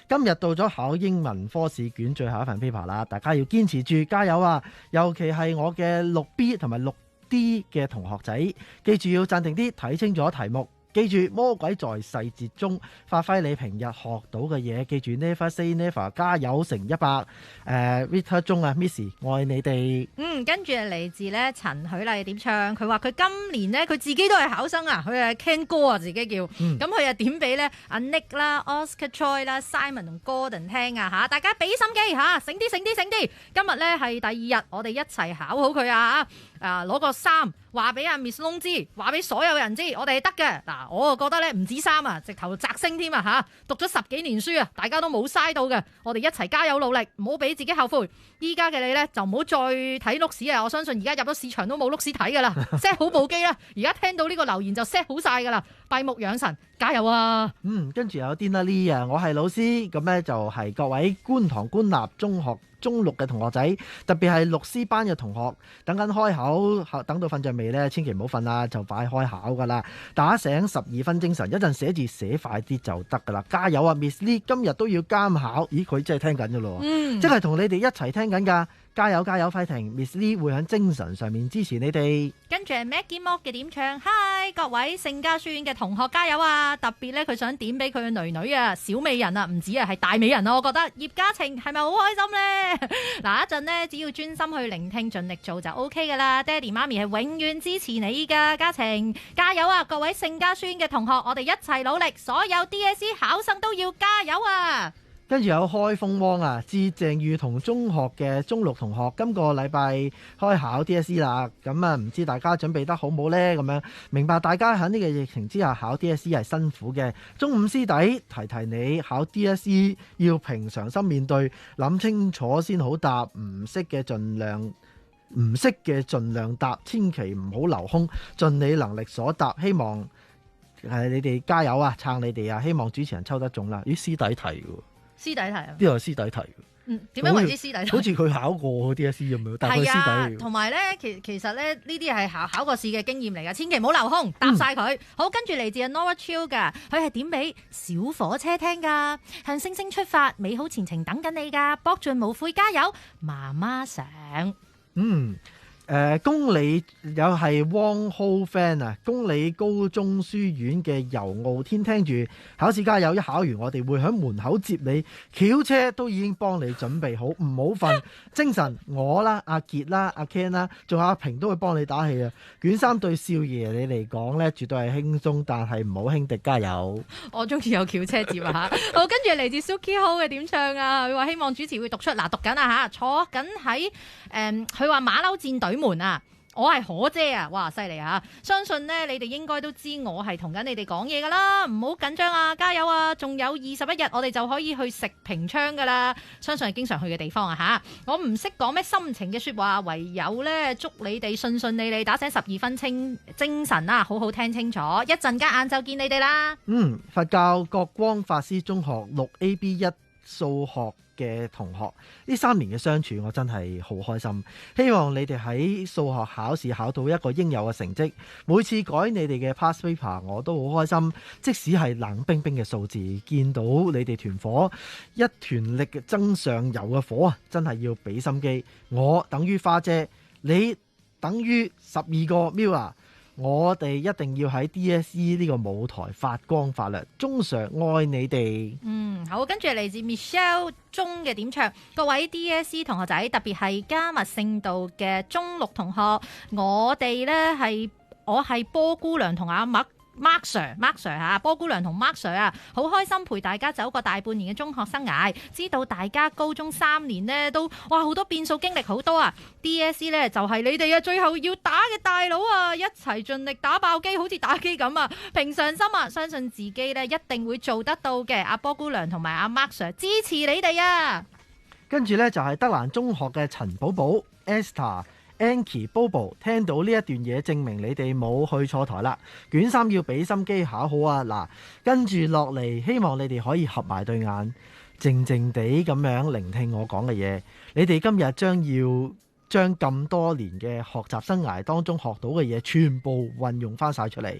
今日到咗考英文科試卷最後一份 paper 啦，大家要堅持住，加油啊！尤其係我嘅6B 同埋6D 嘅同學仔，記住要鎮定啲，睇清楚題目。記住魔鬼在細節中，發揮你平日學到嘅嘢。記住 never say never， 加油成100。Rita 中啊 ，Miss 愛你哋。跟住嚟自咧陳許麗點唱，佢話佢今年呢，佢自己都係考生啊，佢係 Ken 哥啊自己叫。咁佢又點俾咧阿 Nick 啦、Oscar Choi 啦、Simon 同 Gordon 聽啊嚇，大家俾心機嚇，醒啲醒啲醒啲。今日咧係第2日，我哋一齊考好佢啊嚇！攞個3話俾阿 Miss Long 知，話俾所有人知，我哋係得嘅。嗱，我就覺得咧唔止3啊，直頭摘星添啊嚇！讀咗10幾年書啊，大家都冇嘥到嘅，我哋一齊加油努力，唔好俾自己後悔。依家嘅你咧就唔好再睇碌屎啊！我相信而家入咗市場都冇碌屎睇噶啦 ，set 好部機啦。而家聽到呢個留言就 set 好晒噶啦，閉目養神，加油啊！跟住有 Dina Lee 啊，我係老師，咁咧就係各位觀塘官立中學中6嘅同學仔，特別係6C 班嘅同學，等緊開考，等到瞓着未呢？千祈唔好瞓啦，就快開考噶啦！打醒12分精神，一陣寫字寫快啲就得噶啦，加油啊 Miss Lee， 今日都要監考，咦佢真係聽緊噶咯，即係同你哋一齊聽緊噶。加油加油 fighting，Miss Lee 會喺精神上面支持你哋。跟住係 Maggie Mo 嘅點唱 ，Hi 各位聖家書院嘅同學加油啊！特別咧佢想點俾佢嘅女女啊，小美人啊，唔止啊係大美人啊，我覺得葉嘉晴係咪好開心呢？嗱一陣呢，只要專心去聆聽，盡力做就 OK 噶啦。爹哋媽咪係永遠支持你噶，嘉晴加油啊！各位聖家書院嘅同學，我哋一齊努力，所有 DSE 考生都要加油啊！跟住有開風汪啊，致鄭裕彤中學嘅中6同學，今個禮拜開考 DSE 啦，咁啊唔知大家準備得好冇呢？咁樣明白大家喺呢個疫情之下考 DSE 係辛苦嘅，中5師弟提提你考 DSE 要平常心面對，諗清楚先好答，唔識嘅盡量答，千祈唔好留空，盡你能力所答，希望你哋加油啊，撐你哋啊，希望主持人抽得中啦，師弟題喎。師弟題啊？呢個係師弟題。點樣為之師弟題？好似佢考過 DSE 咁樣，但係佢師弟嚟嘅。同埋咧，其實咧呢啲係考過試嘅經驗嚟㗎，千祈唔好留空，答晒佢。好，跟住嚟自 Nora Chill 㗎，佢係點俾小火車聽㗎？向星星出發，美好前程等緊你㗎，搏盡無悔，加油！媽媽想。公理有係 Wong Ho Fan 啊，公理高中書院嘅游傲天聽住考試加油，一考完我哋會喺門口接你，轎車都已經幫你準備好，唔好瞓，精神我啦，阿傑啦，阿 Ken 啦，仲有阿平都會幫你打氣啊！卷3對少爺你嚟講呢，絕對係輕鬆，但係唔好輕敵，加油！我中意有轎車接啊嚇！好，跟住嚟自 Suki Ho 嘅點唱啊，佢話希望主持會讀出嗱，讀緊啊嚇，坐緊喺佢話馬騮戰隊門啊！我係可姐啊，哇犀利啊！相信呢，你哋應該都知我係同緊你哋講嘢噶啦，唔好緊張啊，加油啊！仲有21日，我哋就可以去食平昌噶啦，相信係經常去嘅地方啊吓！我唔識講咩心情嘅說話，唯有呢，祝你哋順順利利，打醒12分精神啊，好好聽清楚，一陣間晏晝見你哋啦。佛教國光法師中學6AB1數學嘅同學，呢3年嘅相處我真係好開心，希望你哋喺數學考試考到一個應有嘅成績，每次改你哋嘅 past paper 我都好開心，即使係冷冰冰嘅數字，見到你哋團火一團力爭上游嘅火啊，真係要俾心機。我等於花姐，你等於12個 Mila，我哋一定要喺 DSE 呢個舞台發光發亮，鍾 Sir 愛你哋。好，跟住嚟自 Michelle 中嘅點唱，各位 DSE 同學仔，特別係加密聖道嘅中6同學，我係波姑娘同阿Mark Sir 啊，波姑娘同 Mark Sir 啊，好開心陪大家走過大半年嘅中學生涯，知道大家高中3年呢都好多變數，經歷好多啊。DSE 呢就係你哋啊最後要打嘅大佬啊，一齊盡力打爆機，好似打機咁啊，平常心啊，相信自己呢一定會做得到嘅。阿波姑娘同埋阿 Mark Sir 支持你哋啊。跟住呢，就係德蘭中學嘅陳寶寶 Esther。Anki、Bobo 聽到呢一段嘢，證明你哋冇去錯台啦。卷3要俾心機考好啊！嗱，跟住落嚟，希望你哋可以合埋對眼，靜靜地咁樣聆聽我講嘅嘢。你哋今日將咁多年嘅學習生涯當中學到嘅嘢，全部運用翻晒出嚟。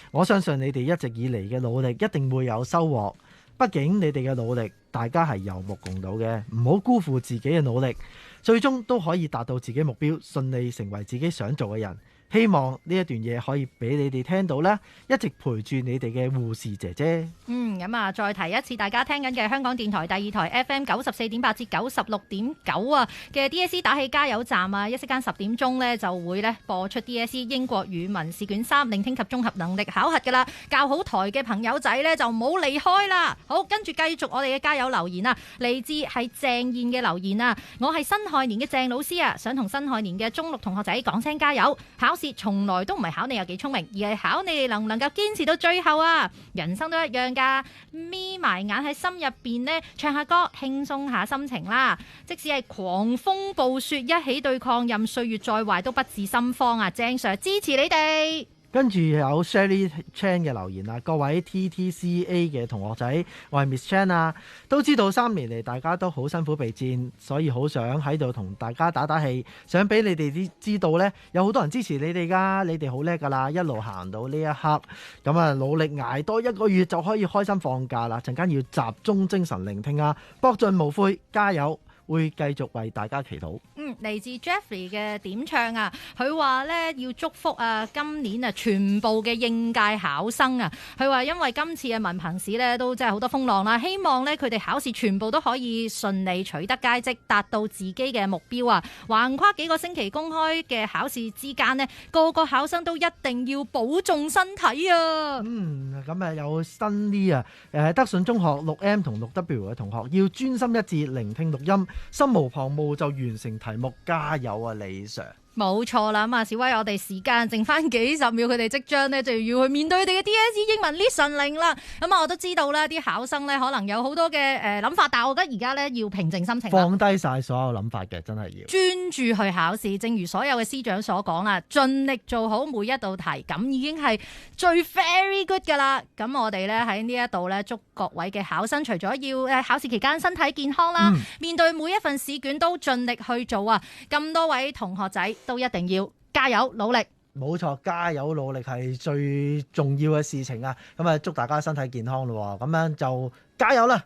我相信你哋一直以嚟嘅努力一定會有收穫。畢竟你哋嘅努力，大家係有目共睹嘅，唔好辜負自己嘅努力，最終都可以達到自己目標，順利成為自己想做嘅人。希望呢一段嘢可以俾你哋聽到啦，一直陪住你哋嘅護士姐姐。咁啊，再提一次，大家聽緊嘅香港電台第2台 FM 94.8至96.9啊嘅 DSE 打氣加油站啊，一息間10點鐘呢就會呢播出 DSE 英國語文試卷3聆聽及綜合能力考核噶啦，校好台嘅朋友仔呢就唔好離開啦。好，跟住繼續我哋嘅加油留言啊，嚟自係鄭燕嘅留言啊，我係辛亥年嘅鄭老師啊，想同辛亥年嘅中6同學仔講聲加油，考試從來都唔係考你有幾聰明，而係考你哋能唔能夠堅持到最後啊！人生都一樣噶，眯埋眼喺心入邊呢，唱下歌，輕鬆下心情啦。即使係狂風暴雪一起對抗，任歲月再壞都不致心慌啊！鄭 Sir 支持你哋。跟住有 Shelly Chan 嘅留言啊，各位 TTCA 嘅同學仔，我係 Miss Chan 啊，都知道3年嚟大家都好辛苦備戰，所以好想喺度同大家打打氣，想俾你哋知道呢，有好多人支持你哋噶，你哋好叻噶啦，一路行到呢一刻，咁啊努力捱多1個月就可以開心放假啦，陣間要集中精神聆聽啊，搏盡無悔，加油！會繼續為大家祈禱。嚟自 Jeffrey 嘅點唱啊，佢話咧要祝福啊今年啊全部嘅應屆考生啊，佢話因為今次嘅文憑試咧都真係好多風浪啦，希望咧佢哋考試全部都可以順利取得佳績，達到自己嘅目標啊！橫跨幾個星期公開嘅考試之間呢，個個考生都一定要保重身體啊！咁啊有新啲啊，德信中學6M 同6W 嘅同學要專心一致聆聽錄音，心無旁騖就完成題目，加油啊李 Sir！冇錯啦，咁啊，小威，我哋時間剩翻幾十秒，佢哋即將呢就要去面對佢哋嘅 DSE 英文 listening 啦。咁啊，我都知道啦，啲考生呢可能有好多嘅諗法，但係我覺得而家呢要平靜心情，放低晒所有諗法嘅，真係要專注去考試。正如所有嘅師長所講啦，盡力做好每一道題，咁已經係最 very good 噶啦。咁我哋呢喺呢一度呢，祝各位嘅考生除咗要考試期間身體健康啦，面對每一份試卷都盡力去做啊！咁多位同學仔都一定要加油努力。冇錯，加油努力係最重要嘅事情啊！咁啊，祝大家身體健康咯，咁樣就加油啦！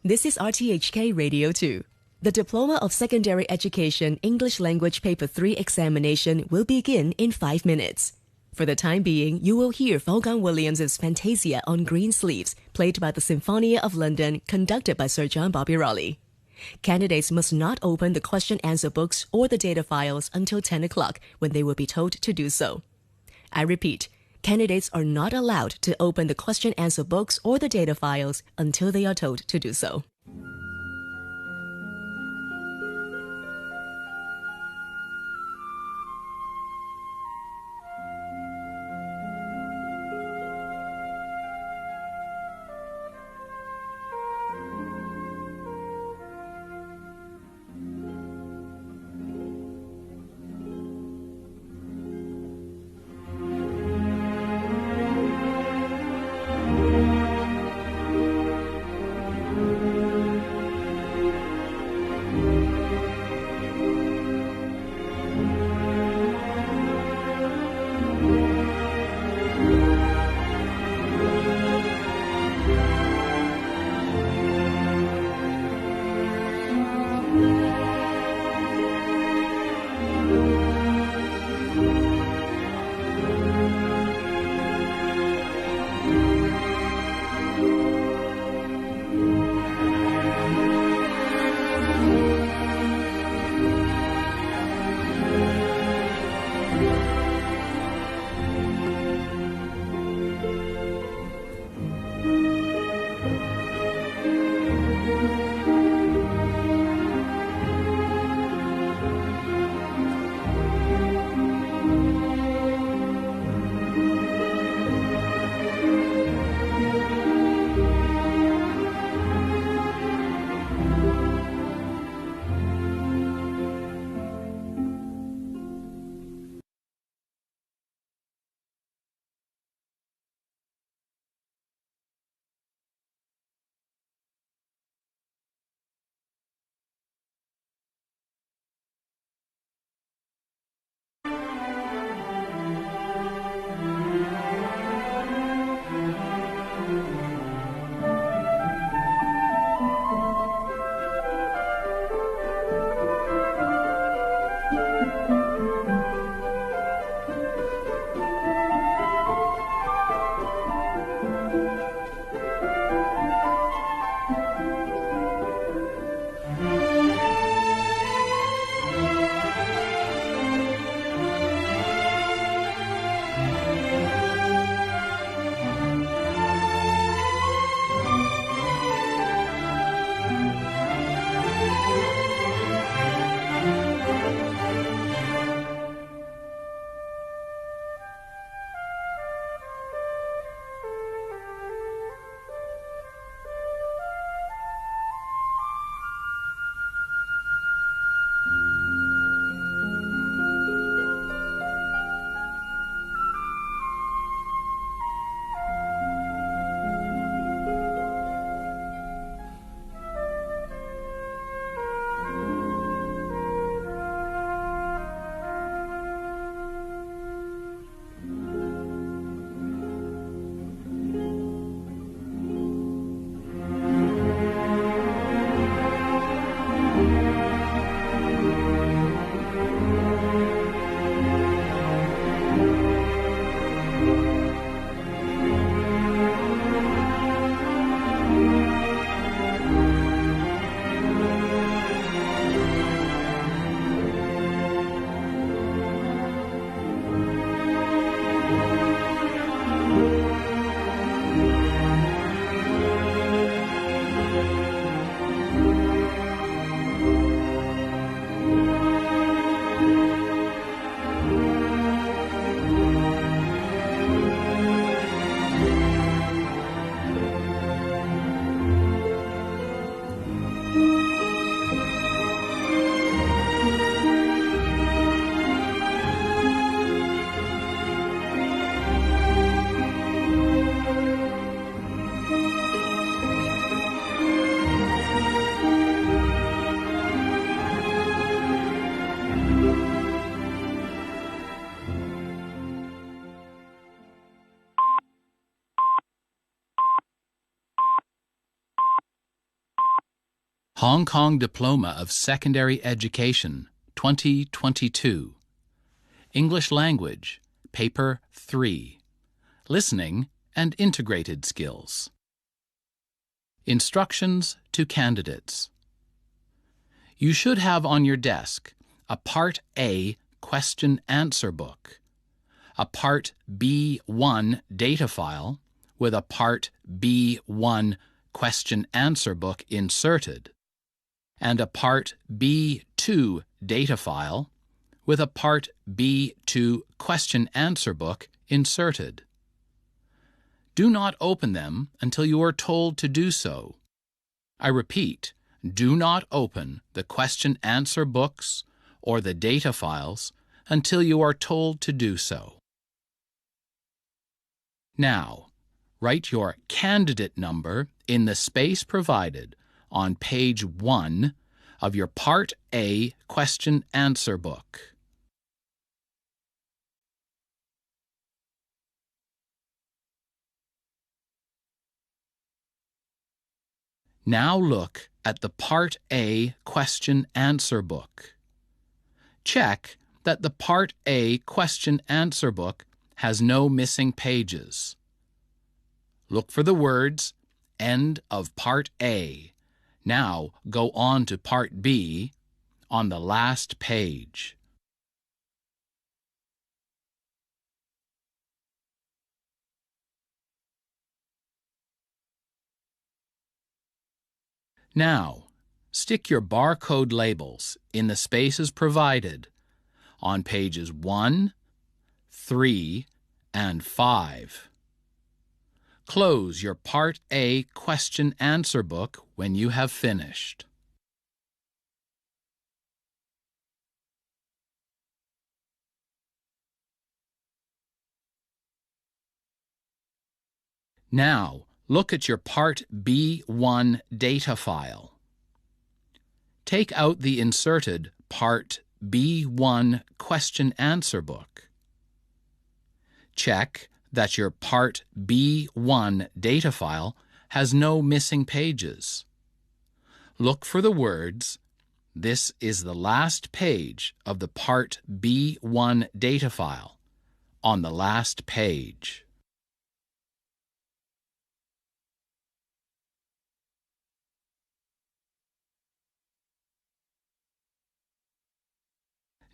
This is RTHK Radio 2. The Diploma of Secondary Education English Language Paper 3 examination will begin in 5 minutes. For the time being, you will hear Wolfgang Williams' Fantasia on Green Sleeves, played by the Sinfonia of London, conducted by Sir John Bobby Raleigh. Candidates must not open the question-answer books or the data files until 10 o'clock, when they will be told to do so. I repeat, candidates are not allowed to open the question-answer books or the data files until they are told to do so. Hong Kong Diploma of Secondary Education, 2022. English Language, Paper 3. Listening and Integrated Skills. Instructions to candidates. You should have on your desk a Part A question-answer book, a Part B1 data file with a Part B1 question-answer book inserted, and a Part B2 data file with a Part B2 question-answer book inserted. Do not open them until you are told to do so. I repeat, do not open the question-answer books or the data files until you are told to do so. Now, write your candidate number in the space provided on page 1 of your Part A question-answer book. Now look at the Part A question-answer book. Check that the Part A question-answer book has no missing pages. Look for the words, End of Part A. Now go on to Part B on the last page. Now, stick your barcode labels in the spaces provided on pages 1, 3, and 5. Close your Part A question-answer book when you have finished. Now, look at your Part B1 data file. Take out the inserted Part B1 question-answer book. Check that your Part B1 data file has no missing pages. Look for the words, This is the last page of the Part B1 data file, on the last page.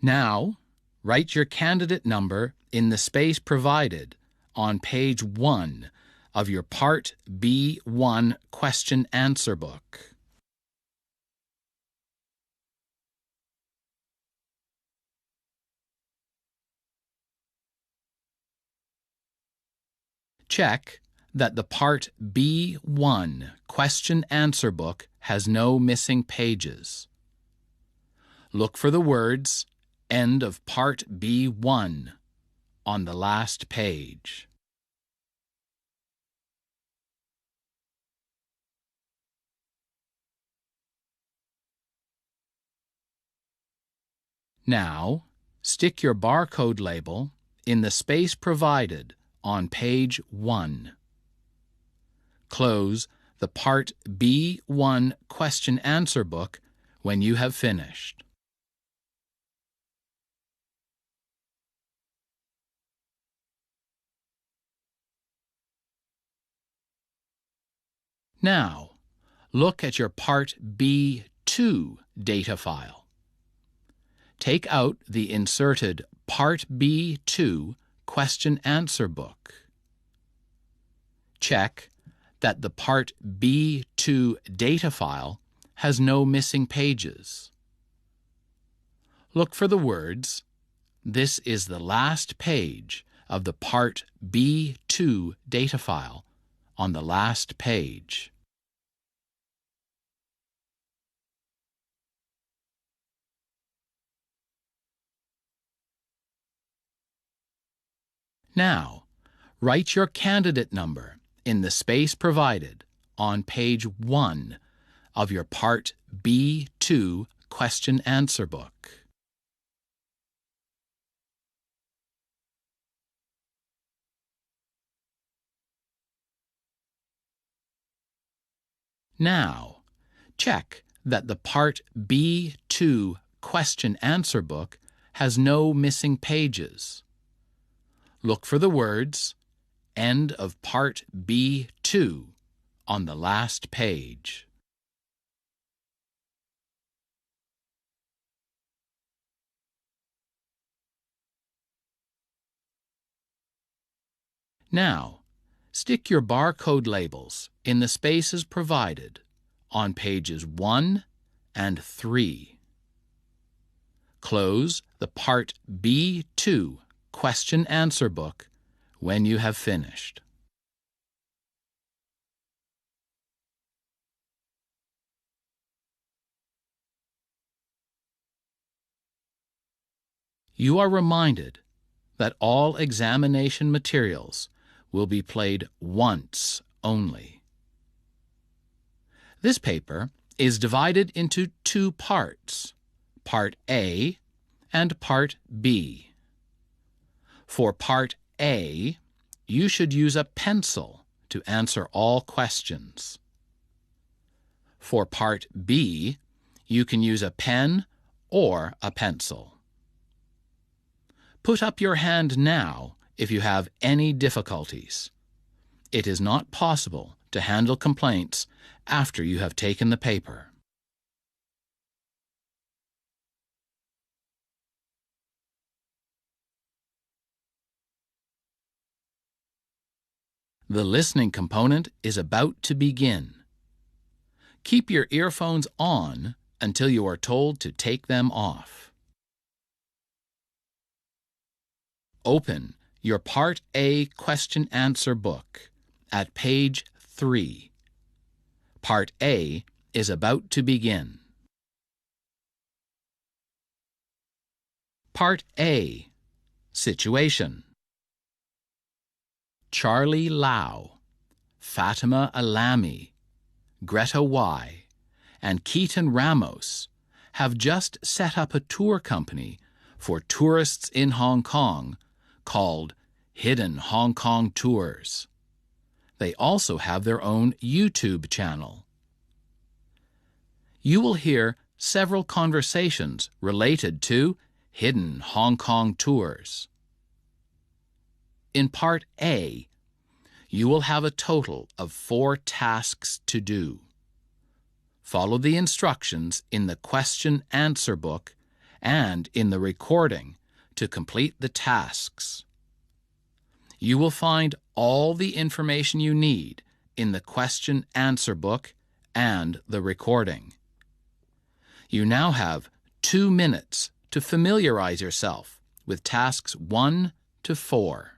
Now, write your candidate number in the space provided on page 1 of your Part B1 question-answer book. Check that the Part B1 question-answer book has no missing pages. Look for the words, End of Part B1 on the last page. Now, stick your barcode label in the space provided on page 1. Close the Part B1 question-answer book when you have finished. Now, look at your Part B2 data file. Take out the inserted Part B2 question-answer book. Check that the Part B2 data file has no missing pages. Look for the words, This is the last page of the Part B2 data file, on the last page. Now, write your candidate number in the space provided on page 1 of your Part B2 question-answer book. Now, check that the Part B2 question-answer book has no missing pages. Look for the words, "End of Part B2" on the last page. Now, stick your barcode labels in the spaces provided on pages 1 and 3. Close the Part B2 question-answer book when you have finished. You are reminded that all examination materials will be played once only. This paper is divided into two parts, Part A and Part B. For Part A, you should use a pencil to answer all questions. For Part B, you can use a pen or a pencil. Put up your hand now if you have any difficulties. It is not possible to handle complaints after you have taken the paper. The listening component is about to begin. Keep your earphones on until you are told to take them off. Open your Part A question-answer book at page 3. Part A is about to begin. Part A. Situation. Charlie Lau, Fatima Alami, Greta Y, and Keaton Ramos have just set up a tour company for tourists in Hong Kong called Hidden Hong Kong Tours. They also have their own YouTube channel. You will hear several conversations related to Hidden Hong Kong Tours. In Part A, you will have a total of 4 tasks to do. Follow the instructions in the question-answer book and in the recording to complete the tasks. You will find all the information you need in the question-answer book and the recording. You now have 2 minutes to familiarize yourself with tasks 1 to 4.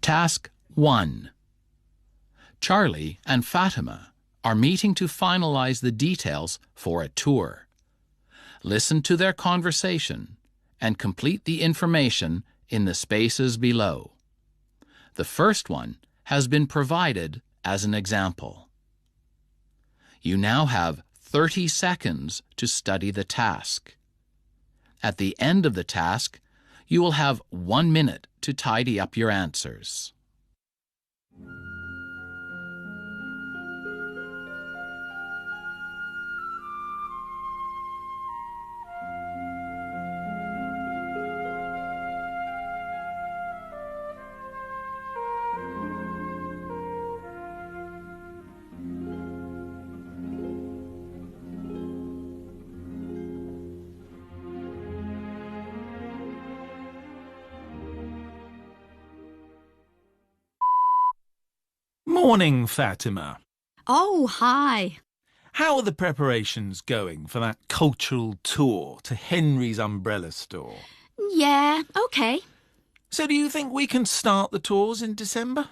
Task 1. Charlie and Fatima are meeting to finalize the details for a tour. Listen to their conversation and complete the information in the spaces below. The first one has been provided as an example. You now have 30 seconds to study the task. At the end of the task, you will have 1 minute to tidy up your answers. Morning, Fatima. Oh, hi. How are the preparations going for that cultural tour to Henry's umbrella store? Yeah, okay. So do you think we can start the tours in December?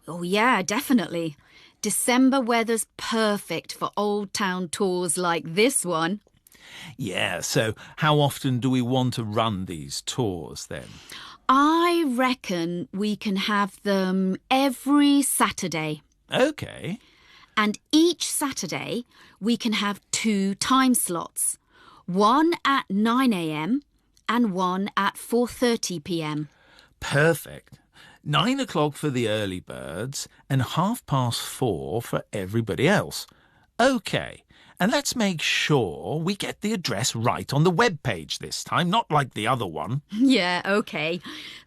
Oh, yeah, definitely. December weather's perfect for Old Town tours like this one. Yeah, so how often do we want to run these tours then? I reckon we can have them every Saturday. OK. And each Saturday we can have 2 time slots. One at 9 a.m. and one at 4:30 p.m. Perfect. 9 o'clock for the early birds and 4:30 for everybody else. OK. And let's make sure we get the address right on the web page this time, not like the other one. Yeah, OK.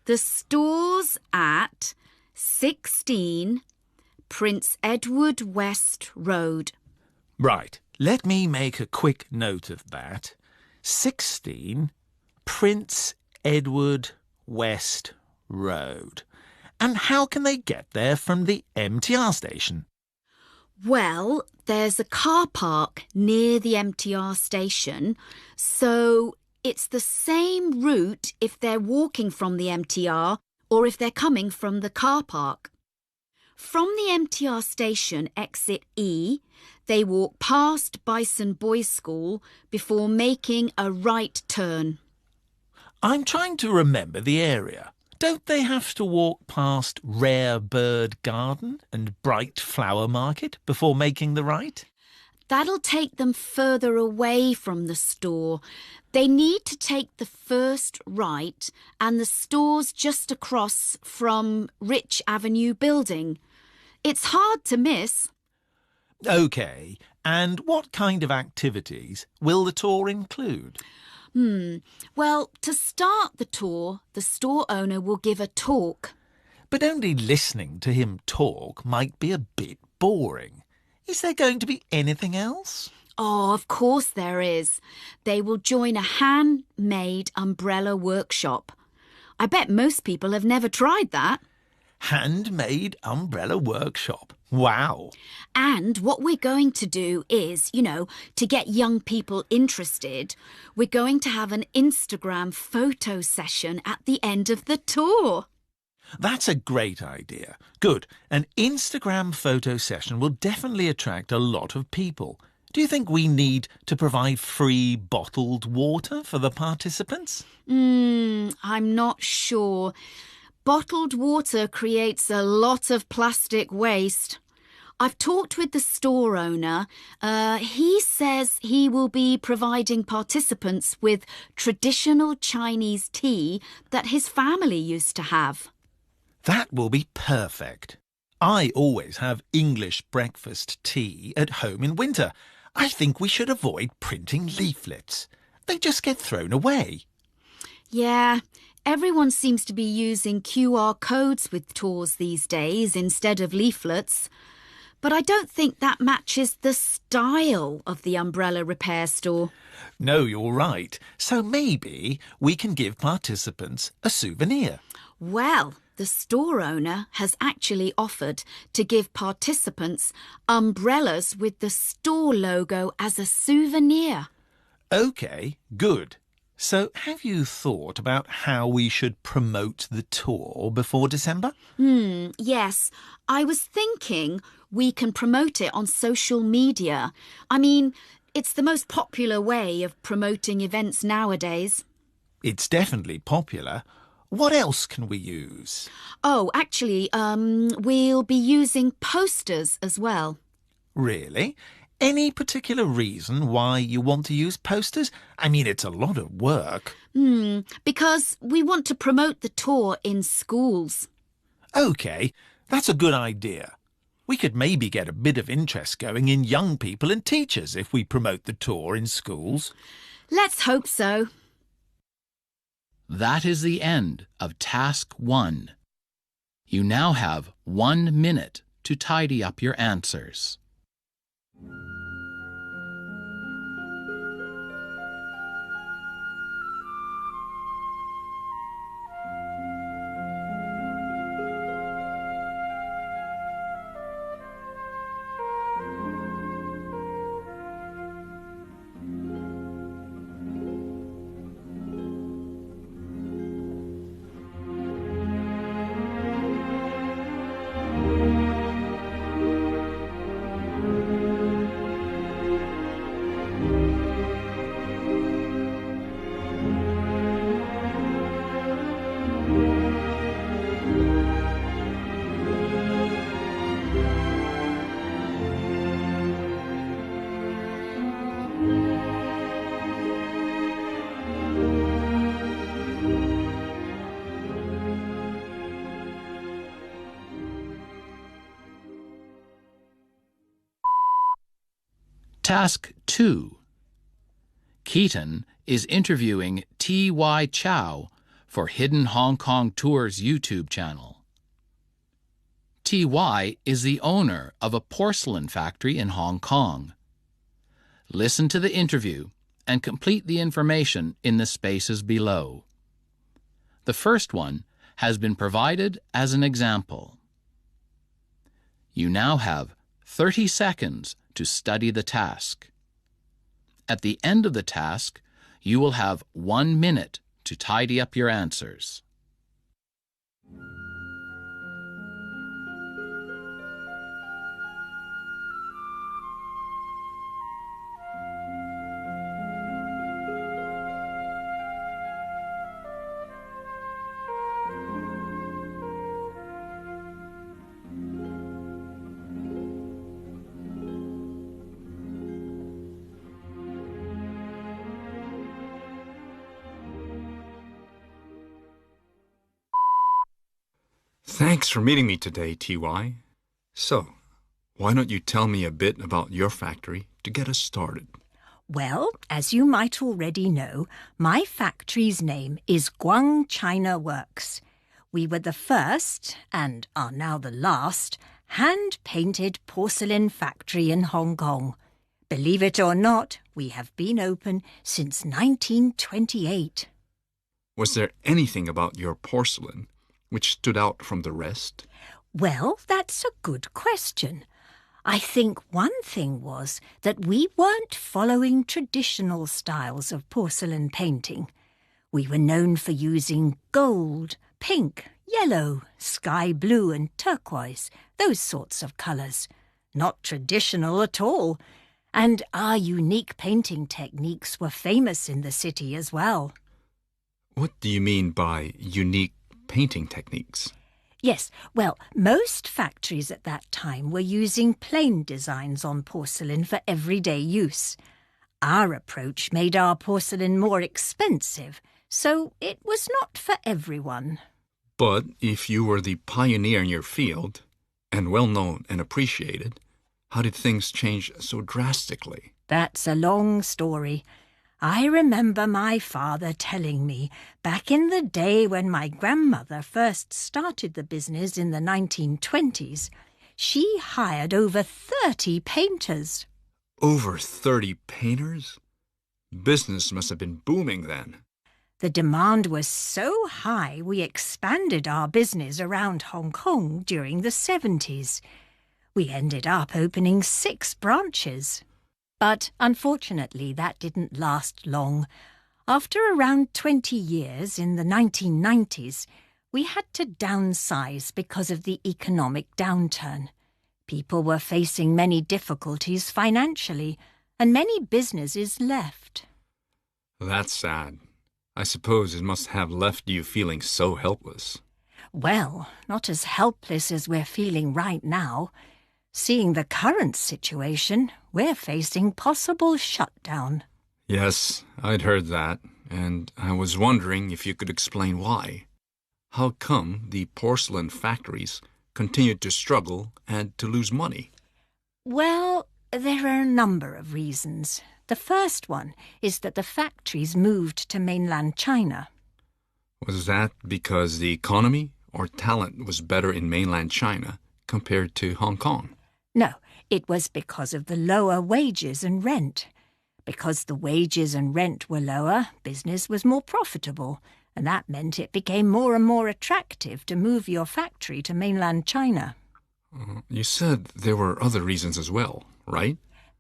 The store's at 16 Prince Edward West Road. Right. Let me make a quick note of that. 16 Prince Edward West Road. And how can they get there from the MTR station? Well, there's a car park near the MTR station, so it's the same route if they're walking from the MTR or if they're coming from the car park. From the MTR station, exit E, they walk past Bison Boys School before making a right turn. I'm trying to remember the area. Don't they have to walk past Rare Bird Garden and Bright Flower Market before making the right? That'll take them further away from the store. They need to take the first right and the store's just across from Rich Avenue Building. It's hard to miss. OK. And what kind of activities will the tour include? Well, to start the tour, the store owner will give a talk. But only listening to him talk might be a bit boring. Is there going to be anything else? Oh, of course there is. They will join a handmade umbrella workshop. I bet most people have never tried that. Handmade umbrella workshop. Wow. And what we're going to do is, to get young people interested, we're going to have an Instagram photo session at the end of the tour. That's a great idea. Good. An Instagram photo session will definitely attract a lot of people. Do you think we need to provide free bottled water for the participants? I'm not sure. Bottled water creates a lot of plastic waste. I've talked with the store owner. He says he will be providing participants with traditional Chinese tea that his family used to have. That will be perfect. I always have English breakfast tea at home in winter. I think we should avoid printing leaflets. They just get thrown away. Yeah. Everyone seems to be using QR codes with tours these days instead of leaflets. But I don't think that matches the style of the umbrella repair store. No, you're right. So maybe we can give participants a souvenir. Well, the store owner has actually offered to give participants umbrellas with the store logo as a souvenir. OK, good. So have you thought about how we should promote the tour before December? Yes. I was thinking we can promote it on social media. I mean, it's the most popular way of promoting events nowadays. It's definitely popular. What else can we use? Oh, actually, we'll be using posters as well. Really? Any particular reason why you want to use posters? I mean, it's a lot of work. Because we want to promote the tour in schools. OK, that's a good idea. We could maybe get a bit of interest going in young people and teachers if we promote the tour in schools. Let's hope so. That is the end of Task 1. You now have 1 minute to tidy up your answers. Task 2. Keaton is interviewing T.Y. Chow for Hidden Hong Kong Tours YouTube channel. T.Y. is the owner of a porcelain factory in Hong Kong. Listen to the interview and complete the information in the spaces below. The first one has been provided as an example. You now have 30 seconds to study the task. At the end of the task, you will have 1 minute to tidy up your answers. Thanks for meeting me today, T.Y. So, why don't you tell me a bit about your factory to get us started? Well, as you might already know, my factory's name is Guang China Works. We were the first, and are now the last, hand-painted porcelain factory in Hong Kong. Believe it or not, we have been open since 1928. Was there anything about your porcelain which stood out from the rest? Well, that's a good question. I think one thing was that we weren't following traditional styles of porcelain painting. We were known for using gold, pink, yellow, sky blue and turquoise, those sorts of colours. Not traditional at all. And our unique painting techniques were famous in the city as well. What do you mean by unique painting techniques? Yes, well, most factories at that time were using plain designs on porcelain for everyday use. Our approach made our porcelain more expensive, so it was not for everyone. But if you were the pioneer in your field, and well known and appreciated, how did things change so drastically? That's a long story. I remember my father telling me back in the day when my grandmother first started the business in the 1920s, she hired over 30 painters. Over 30 painters? Business must have been booming then. The demand was so high we expanded our business around Hong Kong during the 70s. We ended up opening 6 branches. But unfortunately, that didn't last long. After around 20 years in the 1990s, we had to downsize because of the economic downturn. People were facing many difficulties financially, and many businesses left. That's sad. I suppose it must have left you feeling so helpless. Well, not as helpless as we're feeling right now. Seeing the current situation, we're facing possible shutdown. Yes, I'd heard that, and I was wondering if you could explain why. How come the porcelain factories continued to struggle and to lose money? Well, there are a number of reasons. The first one is that the factories moved to mainland China. Was that because the economy or talent was better in mainland China compared to Hong Kong? No, it was because of the lower wages and rent. Because the wages and rent were lower, business was more profitable, and that meant it became more and more attractive to move your factory to mainland China. You said there were other reasons as well, right?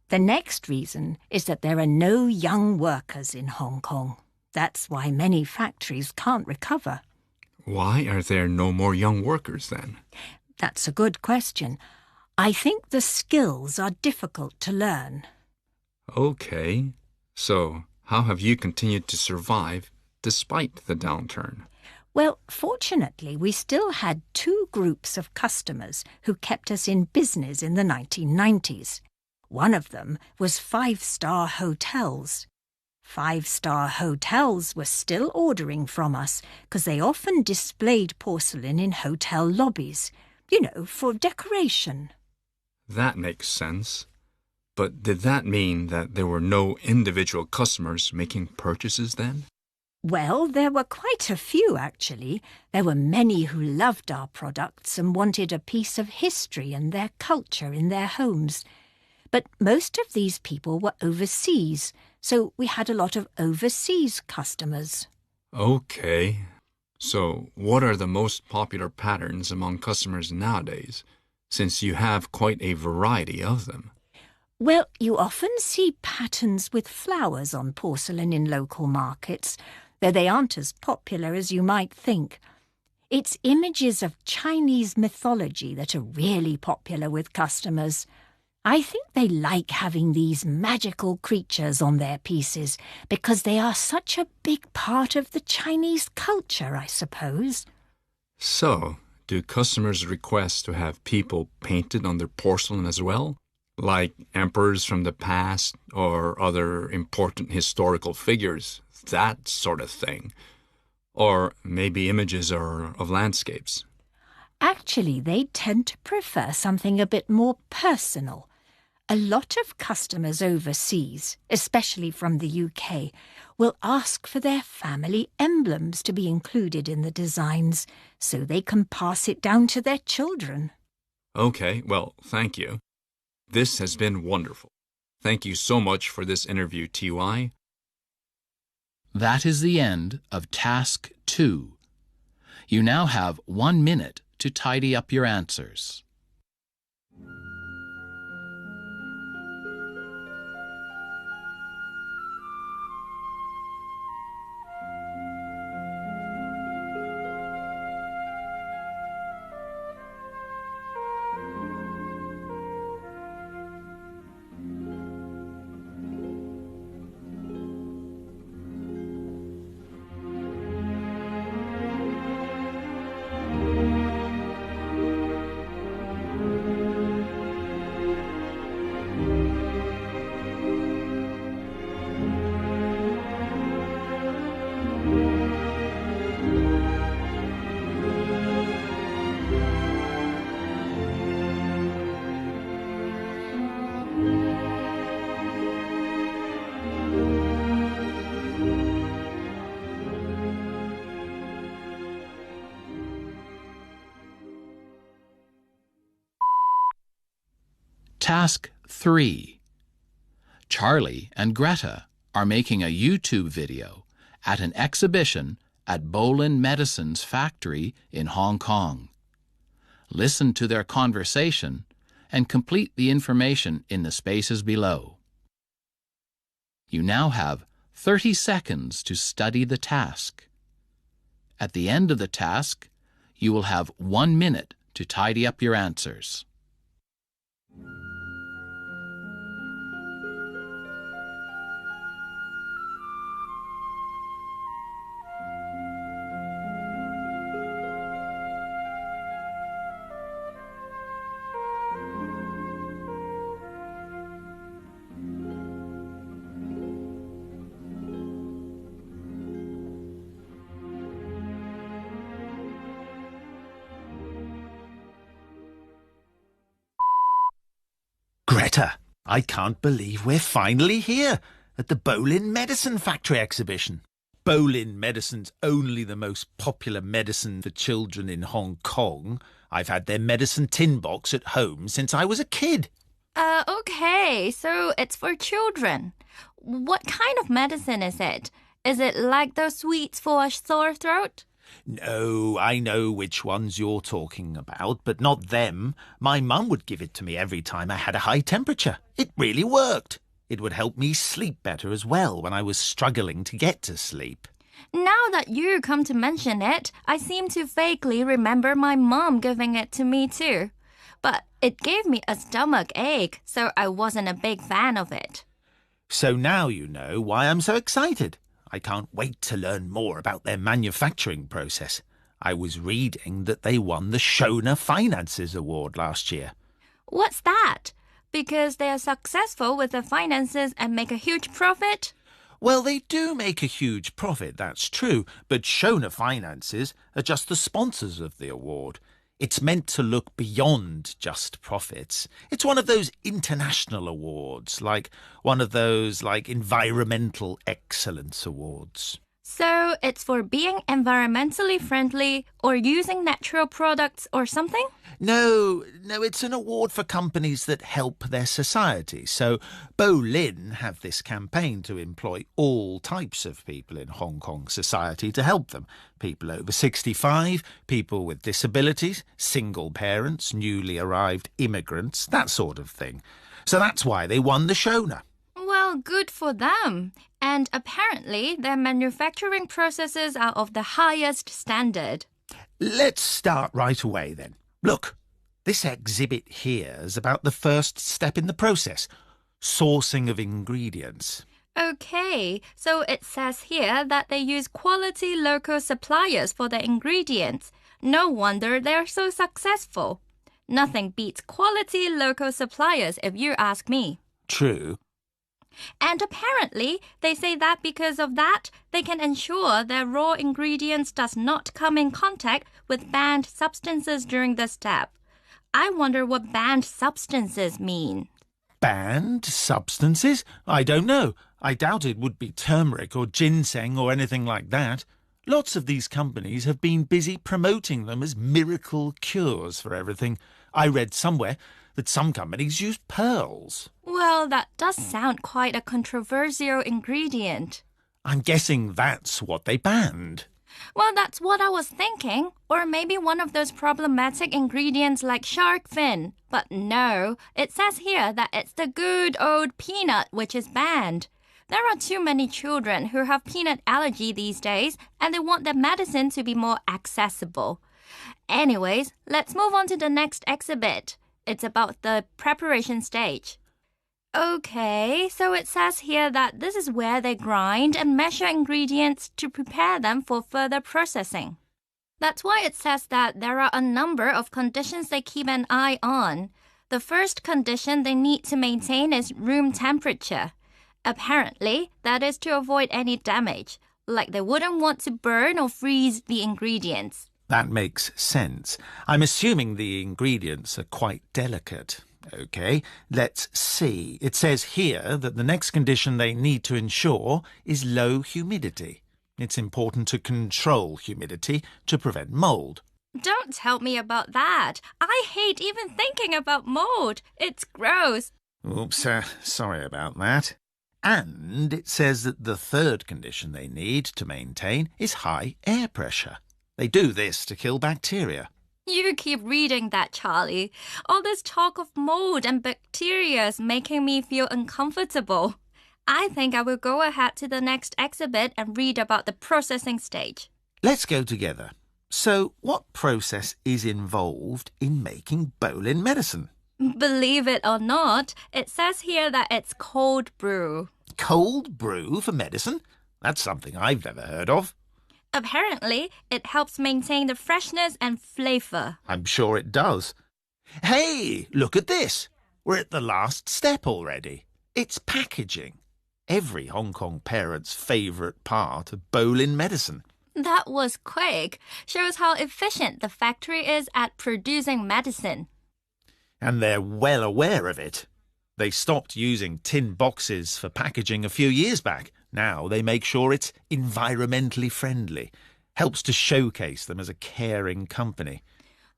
The next reason is that there are no young workers in Hong Kong. That's why many factories can't recover. Why are there no more young workers then? That's a good question. I think the skills are difficult to learn. Okay, so how have you continued to survive despite the downturn? Well, fortunately, we still had two groups of customers who kept us in business in the 1990s. One of them was five-star hotels. Five-star hotels were still ordering from us because they often displayed porcelain in hotel lobbies, for decoration. That makes sense. But did that mean that there were no individual customers making purchases then? Well, there were quite a few, actually. There were many who loved our products and wanted a piece of history and their culture in their homes. But most of these people were overseas, so we had a lot of overseas customers. Okay. So what are the most popular patterns among customers nowadays, since you have quite a variety of them? Well, you often see patterns with flowers on porcelain in local markets, though they aren't as popular as you might think. It's images of Chinese mythology that are really popular with customers. I think they like having these magical creatures on their pieces because they are such a big part of the Chinese culture, I suppose. So, do customers request to have people painted on their porcelain as well? Like emperors from the past or other important historical figures, that sort of thing. Or maybe images of landscapes. Actually, they tend to prefer something a bit more personal. A lot of customers overseas, especially from the UK, will ask for their family emblems to be included in the designs so they can pass it down to their children. Okay, well, thank you. This has been wonderful. Thank you so much for this interview, TY. That is the end of Task 2. You now have 1 minute to tidy up your answers. Task 3. Charlie and Greta are making a YouTube video at an exhibition at Bolin Medicine's factory in Hong Kong. Listen to their conversation and complete the information in the spaces below. You now have 30 seconds to study the task. At the end of the task, you will have 1 minute to tidy up your answers. Greta, I can't believe we're finally here at the Bolin Medicine Factory exhibition. Bolin Medicine's only the most popular medicine for children in Hong Kong. I've had their medicine tin box at home since I was a kid. Okay, so it's for children. What kind of medicine is it? Is it like those sweets for a sore throat? No, I know which ones you're talking about, but not them. My mum would give it to me every time I had a high temperature. It really worked. It would help me sleep better as well when I was struggling to get to sleep. Now that you come to mention it, I seem to vaguely remember my mum giving it to me too. But it gave me a stomach ache, so I wasn't a big fan of it. So now you know why I'm so excited. I can't wait to learn more about their manufacturing process. I was reading that they won the Shona Finances Award last year. What's that? Because they are successful with their finances and make a huge profit? Well, they do make a huge profit, that's true, but Shona Finances are just the sponsors of the award. It's meant to look beyond just profits. It's one of those international awards, like one of those environmental excellence awards. So it's for being environmentally friendly or using natural products or something? No, it's an award for companies that help their society. So Bolin have this campaign to employ all types of people in Hong Kong society to help them. People over 65, people with disabilities, single parents, newly arrived immigrants, that sort of thing. So that's why they won the Shona. Well, good for them. And apparently their manufacturing processes are of the highest standard. Let's start right away then. Look, this exhibit here is about the first step in the process, sourcing of ingredients. Okay, so it says here that they use quality local suppliers for their ingredients. No wonder they're so successful. Nothing beats quality local suppliers if you ask me. True. And apparently, they say that because of that, they can ensure their raw ingredients does not come in contact with banned substances during the step. I wonder what banned substances mean. Banned substances? I don't know. I doubt it would be turmeric or ginseng or anything like that. Lots of these companies have been busy promoting them as miracle cures for everything. I read somewhere that some companies use pearls. Well, that does sound quite a controversial ingredient. I'm guessing that's what they banned. Well, that's what I was thinking. Or maybe one of those problematic ingredients like shark fin. But no, it says here that it's the good old peanut which is banned. There are too many children who have peanut allergy these days, and they want their medicine to be more accessible. Anyways, let's move on to the next exhibit. It's about the preparation stage. Okay, so it says here that this is where they grind and measure ingredients to prepare them for further processing. That's why it says that there are a number of conditions they keep an eye on. The first condition they need to maintain is room temperature. Apparently, that is to avoid any damage, like they wouldn't want to burn or freeze the ingredients. That makes sense. I'm assuming the ingredients are quite delicate. OK, let's see. It says here that the next condition they need to ensure is low humidity. It's important to control humidity to prevent mould. Don't tell me about that. I hate even thinking about mould. It's gross. Oops, sorry about that. And it says that the third condition they need to maintain is high air pressure. They do this to kill bacteria. You keep reading that, Charlie. All this talk of mold and bacteria is making me feel uncomfortable. I think I will go ahead to the next exhibit and read about the processing stage. Let's go together. So, what process is involved in making bowling medicine? Believe it or not, it says here that it's cold brew. Cold brew for medicine? That's something I've never heard of. Apparently, it helps maintain the freshness and flavour. I'm sure it does. Hey, look at this. We're at the last step already. It's packaging. Every Hong Kong parent's favourite part of bowling medicine. That was quick. Shows how efficient the factory is at producing medicine. And they're well aware of it. They stopped using tin boxes for packaging a few years back. Now they make sure it's environmentally friendly. Helps to showcase them as a caring company.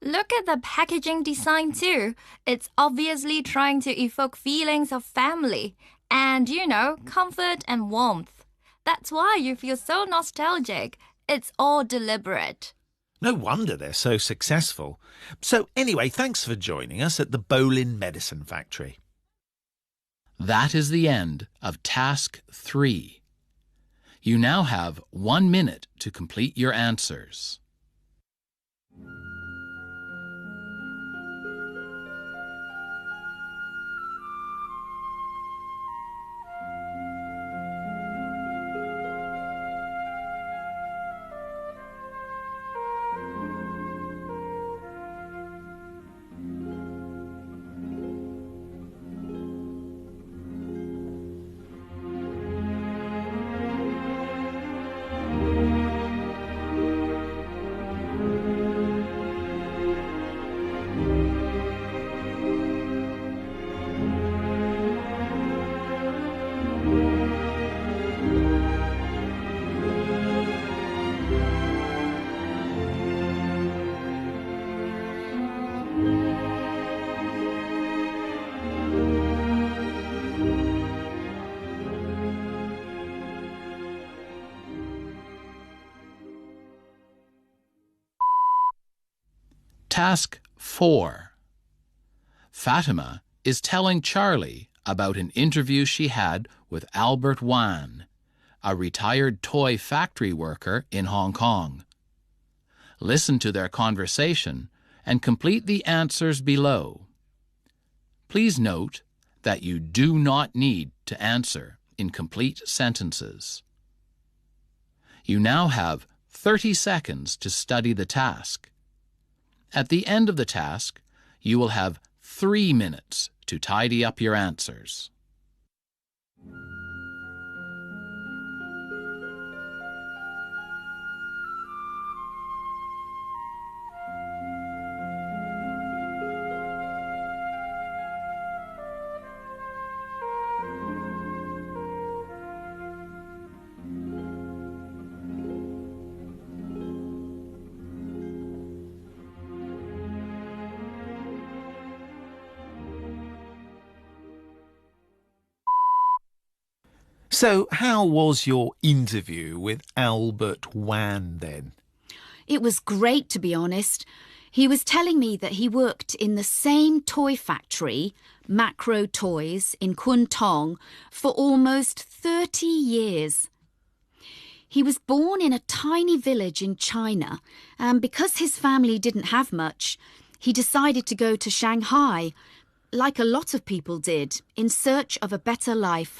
Look at the packaging design too. It's obviously trying to evoke feelings of family and, comfort and warmth. That's why you feel so nostalgic. It's all deliberate. No wonder they're so successful. So anyway, thanks for joining us at the Bowling Medicine Factory. That is the end of Task 3. You now have 1 minute to complete your answers. Task 4. Fatima is telling Charlie about an interview she had with Albert Wan, a retired toy factory worker in Hong Kong. Listen to their conversation and complete the answers below. Please note that you do not need to answer in complete sentences. You now have 30 seconds to study the task. At the end of the task, you will have 3 minutes to tidy up your answers. So, how was your interview with Albert Wan then? It was great, to be honest. He was telling me that he worked in the same toy factory, Macro Toys, in Kwun Tong, for almost 30 years. He was born in a tiny village in China, and because his family didn't have much, he decided to go to Shanghai, like a lot of people did, in search of a better life.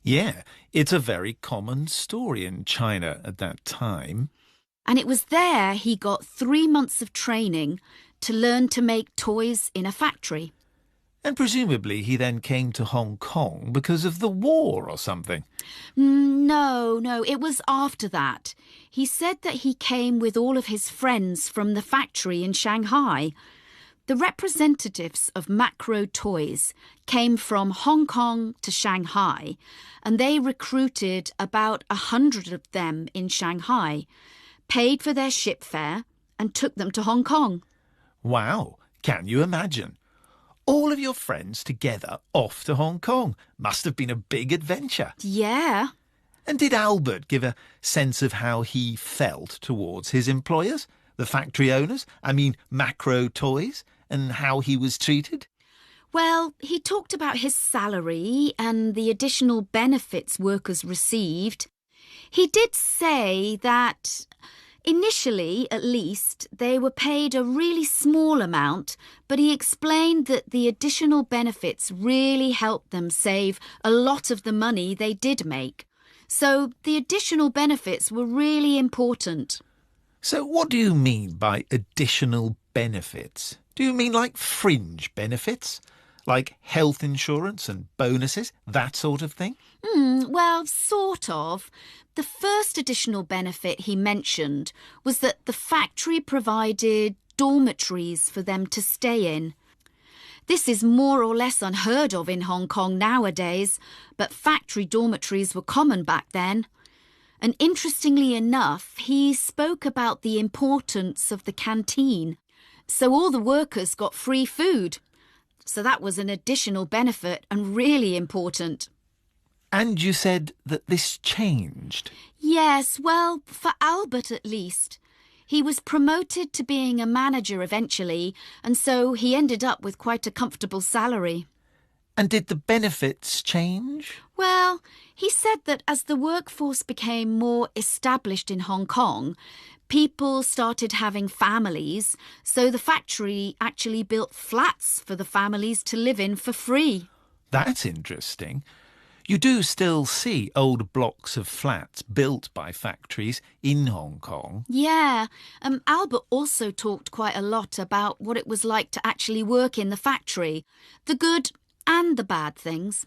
Yeah, it's a very common story in China at that time. And it was there he got 3 months of training to learn to make toys in a factory. And presumably he then came to Hong Kong because of the war or something. No, it was after that. He said that he came with all of his friends from the factory in Shanghai. The representatives of Macro Toys came from Hong Kong to Shanghai, and they recruited about 100 of them in Shanghai, paid for their ship fare, and took them to Hong Kong. Wow, can you imagine? All of your friends together off to Hong Kong. Must have been a big adventure. Yeah. And did Albert give a sense of how he felt towards his employers, the factory owners, Macro Toys, and how he was treated? Well, he talked about his salary and the additional benefits workers received. He did say that initially, at least, they were paid a really small amount, but he explained that the additional benefits really helped them save a lot of the money they did make. So the additional benefits were really important. So what do you mean by additional benefits? Do you mean like fringe benefits? Like health insurance and bonuses, that sort of thing? Well, sort of. The first additional benefit he mentioned was that the factory provided dormitories for them to stay in. This is more or less unheard of in Hong Kong nowadays, but factory dormitories were common back then. And interestingly enough, he spoke about the importance of the canteen. So all the workers got free food. So that was an additional benefit and really important. And you said that this changed? Yes, well, for Albert at least. He was promoted to being a manager eventually, and so he ended up with quite a comfortable salary. And did the benefits change? Well, he said that as the workforce became more established in Hong Kong, people started having families, so the factory actually built flats for the families to live in for free. That's interesting. You do still see old blocks of flats built by factories in Hong Kong. Yeah, Albert also talked quite a lot about what it was like to actually work in the factory, the good and the bad things.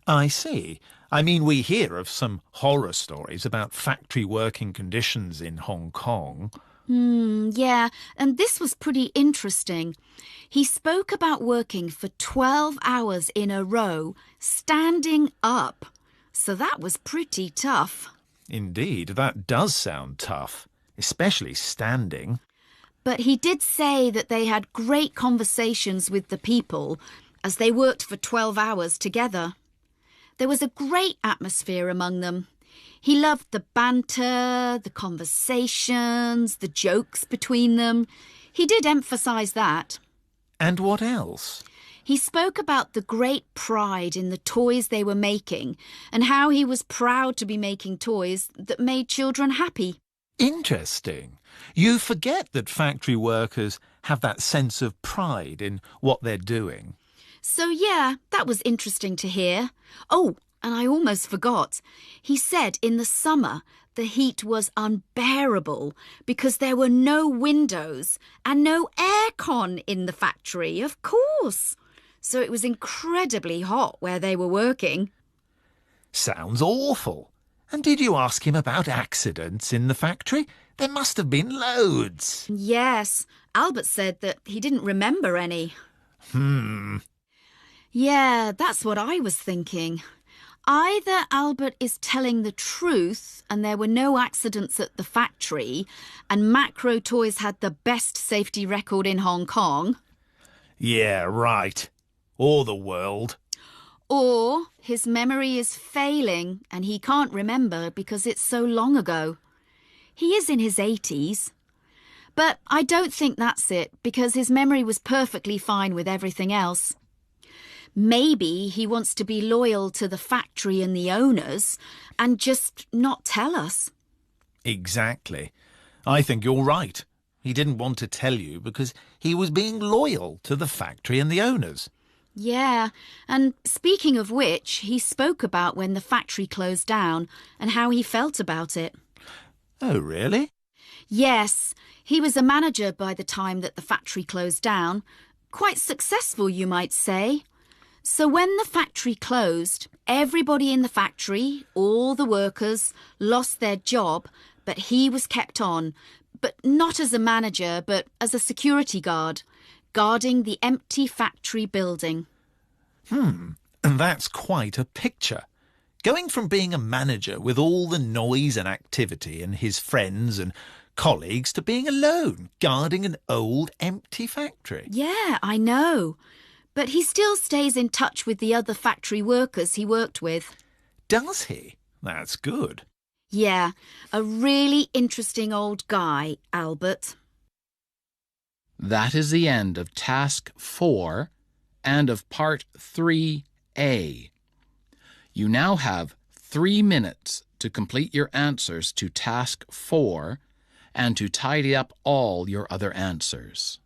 I see. I mean, we hear of some horror stories about factory working conditions in Hong Kong. Yeah, and this was pretty interesting. He spoke about working for 12 hours in a row, standing up. So that was pretty tough. Indeed, that does sound tough, especially standing. But he did say that they had great conversations with the people as they worked for 12 hours together. There was a great atmosphere among them. He loved the banter, the conversations, the jokes between them. He did emphasise that. And what else? He spoke about the great pride in the toys they were making and how he was proud to be making toys that made children happy. Interesting. You forget that factory workers have that sense of pride in what they're doing. So yeah, that was interesting to hear. Oh, and I almost forgot. He said in the summer the heat was unbearable because there were no windows and no aircon in the factory, of course. So it was incredibly hot where they were working. Sounds awful. And did you ask him about accidents in the factory? There must have been loads. Yes, Albert said that he didn't remember any. Yeah, that's what I was thinking. Either Albert is telling the truth and there were no accidents at the factory and Macro Toys had the best safety record in Hong Kong. Yeah, right. Or the world. Or his memory is failing and he can't remember because it's so long ago. He is in his 80s. But I don't think that's it because his memory was perfectly fine with everything else. Maybe he wants to be loyal to the factory and the owners and just not tell us. Exactly. I think you're right. He didn't want to tell you because he was being loyal to the factory and the owners. Yeah, and speaking of which, he spoke about when the factory closed down and how he felt about it. Oh, really? Yes, he was a manager by the time that the factory closed down. Quite successful, you might say. So when the factory closed, everybody in the factory, all the workers, lost their job, but he was kept on, but not as a manager, but as a security guard, guarding the empty factory building. And that's quite a picture. Going from being a manager with all the noise and activity and his friends and colleagues to being alone, guarding an old empty factory. Yeah, I know. But he still stays in touch with the other factory workers he worked with. Does he? That's good. Yeah, a really interesting old guy, Albert. That is the end of Task 4, and of Part 3A. You now have 3 minutes to complete your answers to Task 4 and to tidy up all your other answers.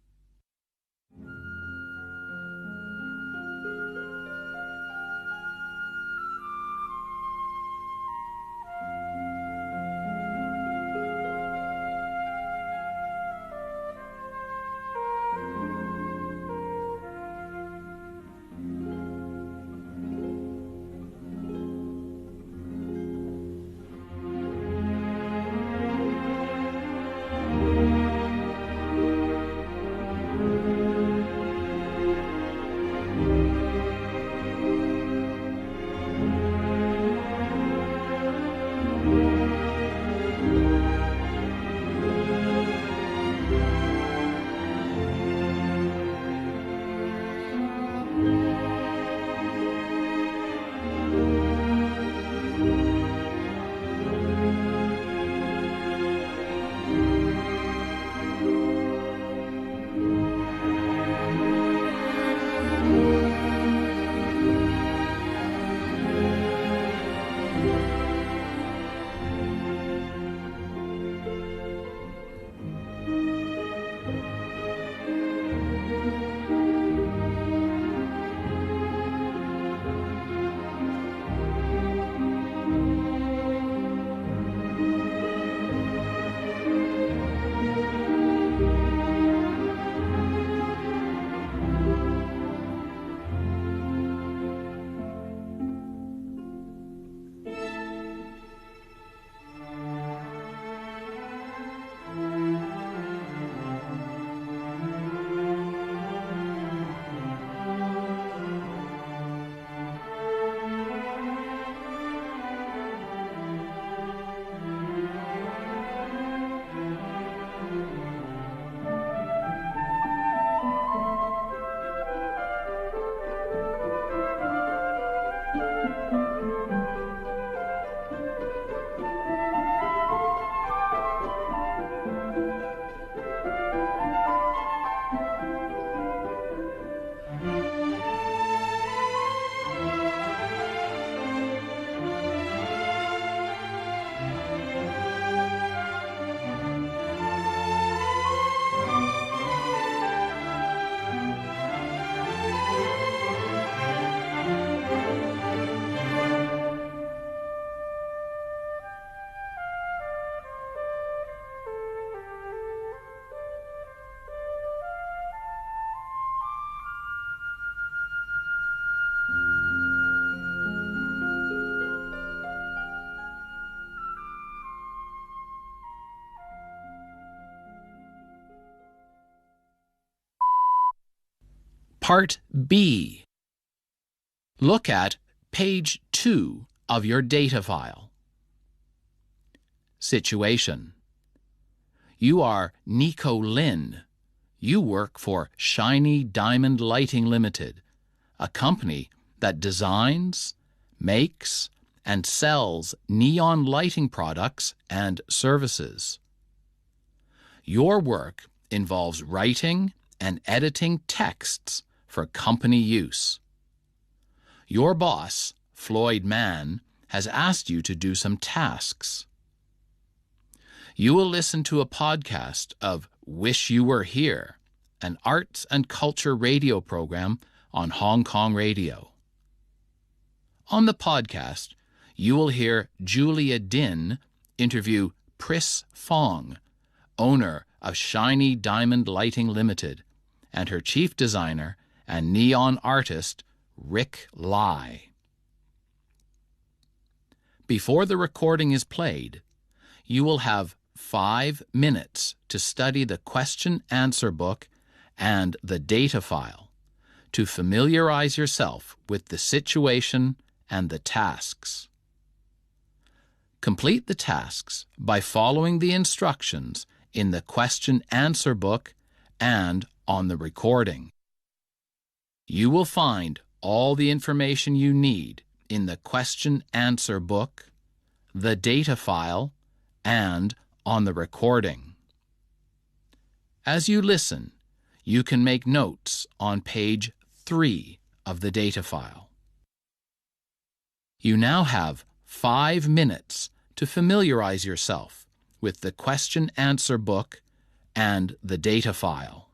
Part B. Look at page 2 of your data file. Situation. You are Nico Lin. You work for Shiny Diamond Lighting Limited, a company that designs, makes, and sells neon lighting products and services. Your work involves writing and editing texts for company use. Your boss, Floyd Mann, has asked you to do some tasks. You will listen to a podcast of Wish You Were Here, an arts and culture radio program on Hong Kong radio. On the podcast, you will hear Julia Din interview Pris Fong, owner of Shiny Diamond Lighting Limited, and her chief designer and neon artist, Rick Lai. Before the recording is played, you will have 5 minutes to study the question-answer book and the data file to familiarize yourself with the situation and the tasks. Complete the tasks by following the instructions in the question-answer book and on the recording. You will find all the information you need in the question-answer book, the data file, and on the recording. As you listen, you can make notes on page 3 of the data file. You now have 5 minutes to familiarize yourself with the question-answer book and the data file.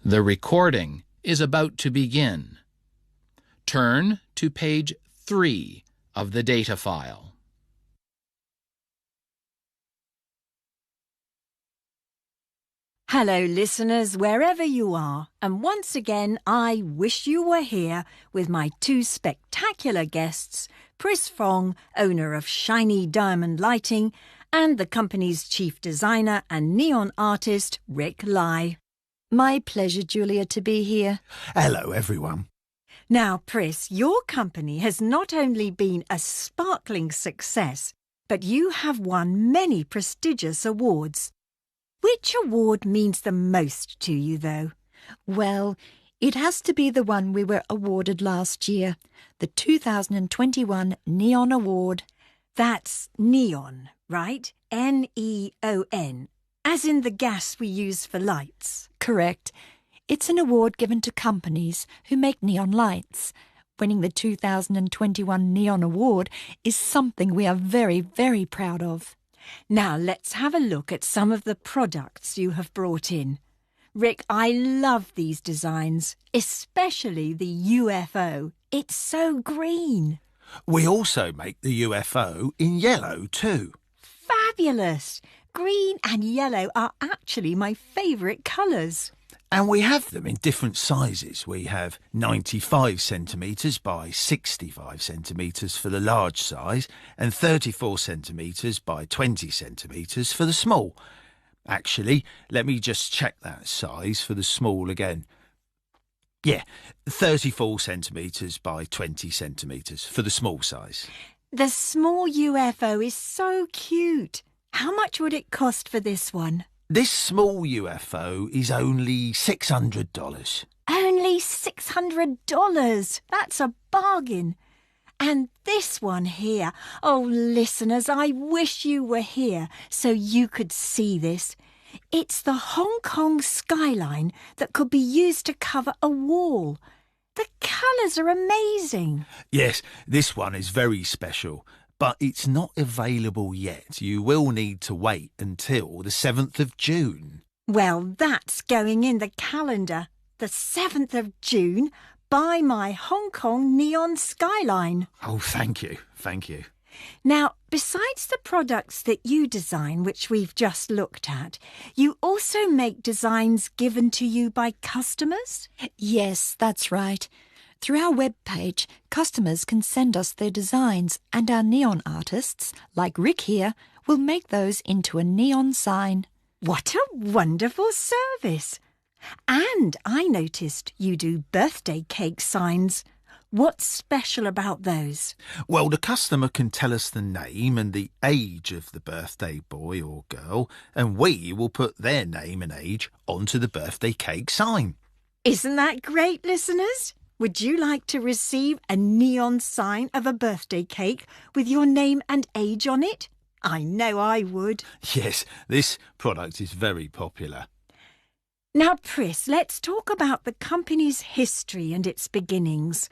The recording is about to begin. Turn to page 3 of the data file. Hello, listeners, wherever you are. And once again, I wish you were here with my two spectacular guests, Pris Fong, owner of Shiny Diamond Lighting, and the company's chief designer and neon artist, Rick Lai. My pleasure, Julia, to be here. Hello, everyone. Now, Pris, your company has not only been a sparkling success, but you have won many prestigious awards. Which award means the most to you, though? Well, it has to be the one we were awarded last year, the 2021 Neon Award. That's neon, right? N-E-O-N, as in the gas we use for lights. Correct. It's an award given to companies who make neon lights. Winning the 2021 Neon Award is something we are very, very proud of. Now let's have a look at some of the products you have brought in. Rick, I love these designs, especially the UFO. It's so green. We also make the UFO in yellow too. Fabulous! Green and yellow are actually my favourite colours. And we have them in different sizes. We have 95 centimetres by 65 centimetres for the large size and 34 centimetres by 20 centimetres for the small. Actually, let me just check that size for the small again. Yeah, 34 centimetres by 20 centimetres for the small size. The small UFO is so cute. How much would it cost for this one? This small UFO is only $600. Only $600? That's a bargain. And this one here, oh, listeners, I wish you were here so you could see this. It's the Hong Kong skyline that could be used to cover a wall. The colours are amazing. Yes, this one is very special. But it's not available yet. You will need to wait until the 7th of June. Well, that's going in the calendar. The 7th of June, buy my Hong Kong neon skyline. Oh, thank you. Thank you. Now, besides the products that you design, which we've just looked at, you also make designs given to you by customers? Yes, that's right. Through our webpage, customers can send us their designs and our neon artists, like Rick here, will make those into a neon sign. What a wonderful service! And I noticed you do birthday cake signs. What's special about those? Well, the customer can tell us the name and the age of the birthday boy or girl, and we will put their name and age onto the birthday cake sign. Isn't that great, listeners? Would you like to receive a neon sign of a birthday cake with your name and age on it? I know I would. Yes, this product is very popular. Now, Pris, let's talk about the company's history and its beginnings.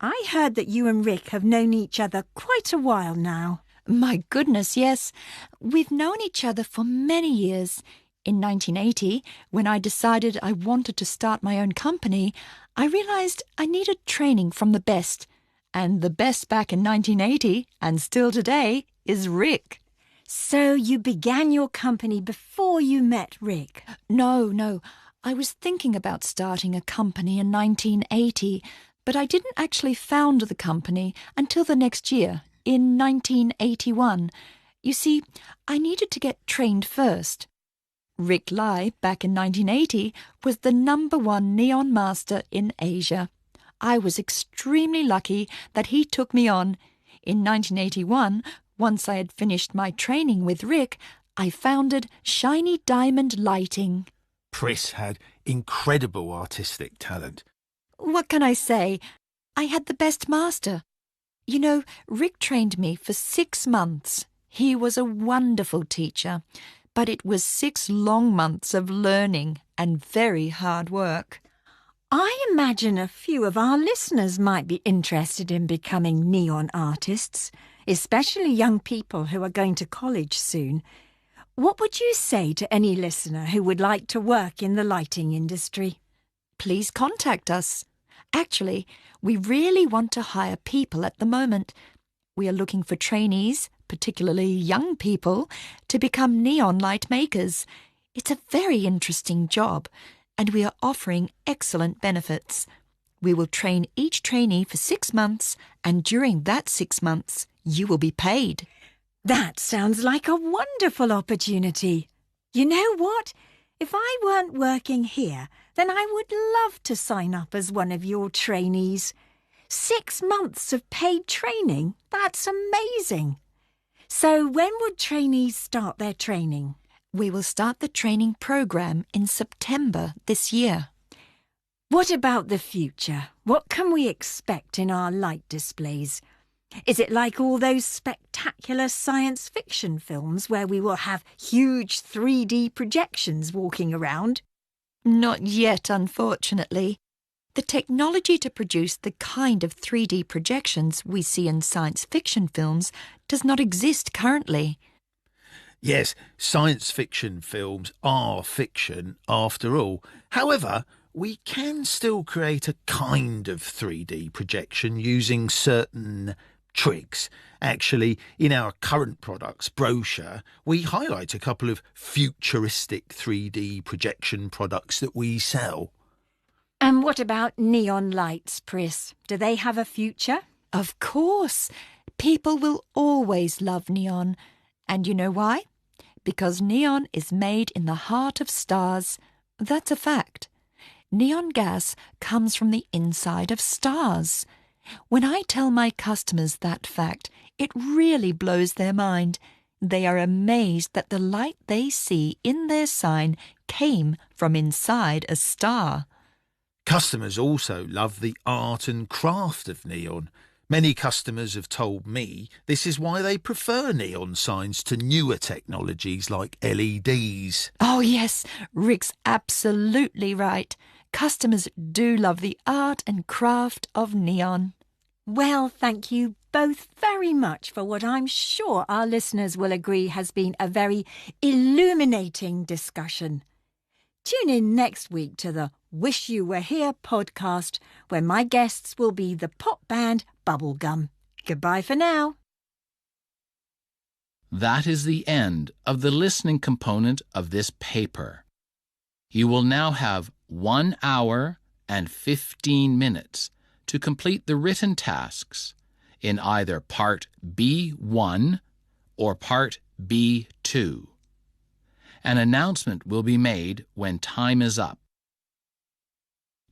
I heard that you and Rick have known each other quite a while now. My goodness, yes. We've known each other for many years. In 1980, when I decided I wanted to start my own company, I realised I needed training from the best. And the best back in 1980, and still today, is Rick. So you began your company before you met Rick? No. I was thinking about starting a company in 1980, but I didn't actually found the company until the next year, in 1981. You see, I needed to get trained first. Rick Lai, back in 1980, was the #1 neon master in Asia. I was extremely lucky that he took me on. In 1981, once I had finished my training with Rick, I founded Shiny Diamond Lighting. Pris had incredible artistic talent. What can I say? I had the best master. You know, Rick trained me for 6 months. He was a wonderful teacher. But it was 6 long months of learning and very hard work. I imagine a few of our listeners might be interested in becoming neon artists, especially young people who are going to college soon. What would you say to any listener who would like to work in the lighting industry? please contact us. Actually, we really want to hire people at the moment. We are looking for trainees, particularly young people, to become neon light makers. It's a very interesting job, and we are offering excellent benefits. We will train each trainee for 6 months, and during that 6 months, you will be paid. That sounds like a wonderful opportunity. You know what? If I weren't working here, then I would love to sign up as one of your trainees. 6 months of paid training? That's amazing. So when would trainees start their training? We will start the training program in September this year. What about the future? What can we expect in our light displays? Is it like all those spectacular science fiction films where we will have huge 3D projections walking around? Not yet, unfortunately. The technology to produce the kind of 3D projections we see in science fiction films does not exist currently. Yes, science fiction films are fiction after all. However, we can still create a kind of 3D projection using certain tricks. Actually, in our current products brochure, we highlight a couple of futuristic 3D projection products that we sell. And what about neon lights, Pris? Do they have a future? Of course. People will always love neon. And you know why? Because neon is made in the heart of stars. That's a fact. Neon gas comes from the inside of stars. When I tell my customers that fact, it really blows their mind. They are amazed that the light they see in their sign came from inside a star. Customers also love the art and craft of neon. Many customers have told me this is why they prefer neon signs to newer technologies like LEDs. Oh yes, Rick's absolutely right. Customers do love the art and craft of neon. Well, thank you both very much for what I'm sure our listeners will agree has been a very illuminating discussion. Tune in next week to the Wish You Were Here podcast, where my guests will be the pop band Bubblegum. Goodbye for now. That is the end of the listening component of this paper. You will now have 1 hour and 15 minutes to complete the written tasks in either Part B1 or Part B2. An announcement will be made when time is up.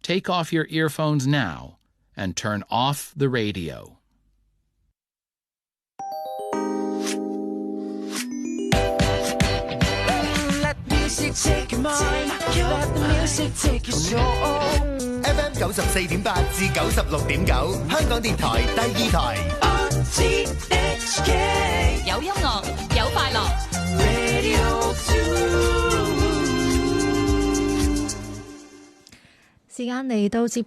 Take off your earphones now and turn off the radio. Let music take your mind, let the music take your soul. FM 94.8至96.9，香港電台第2台。RTHK 有音樂，有快樂。Radio 2。時間嚟到接近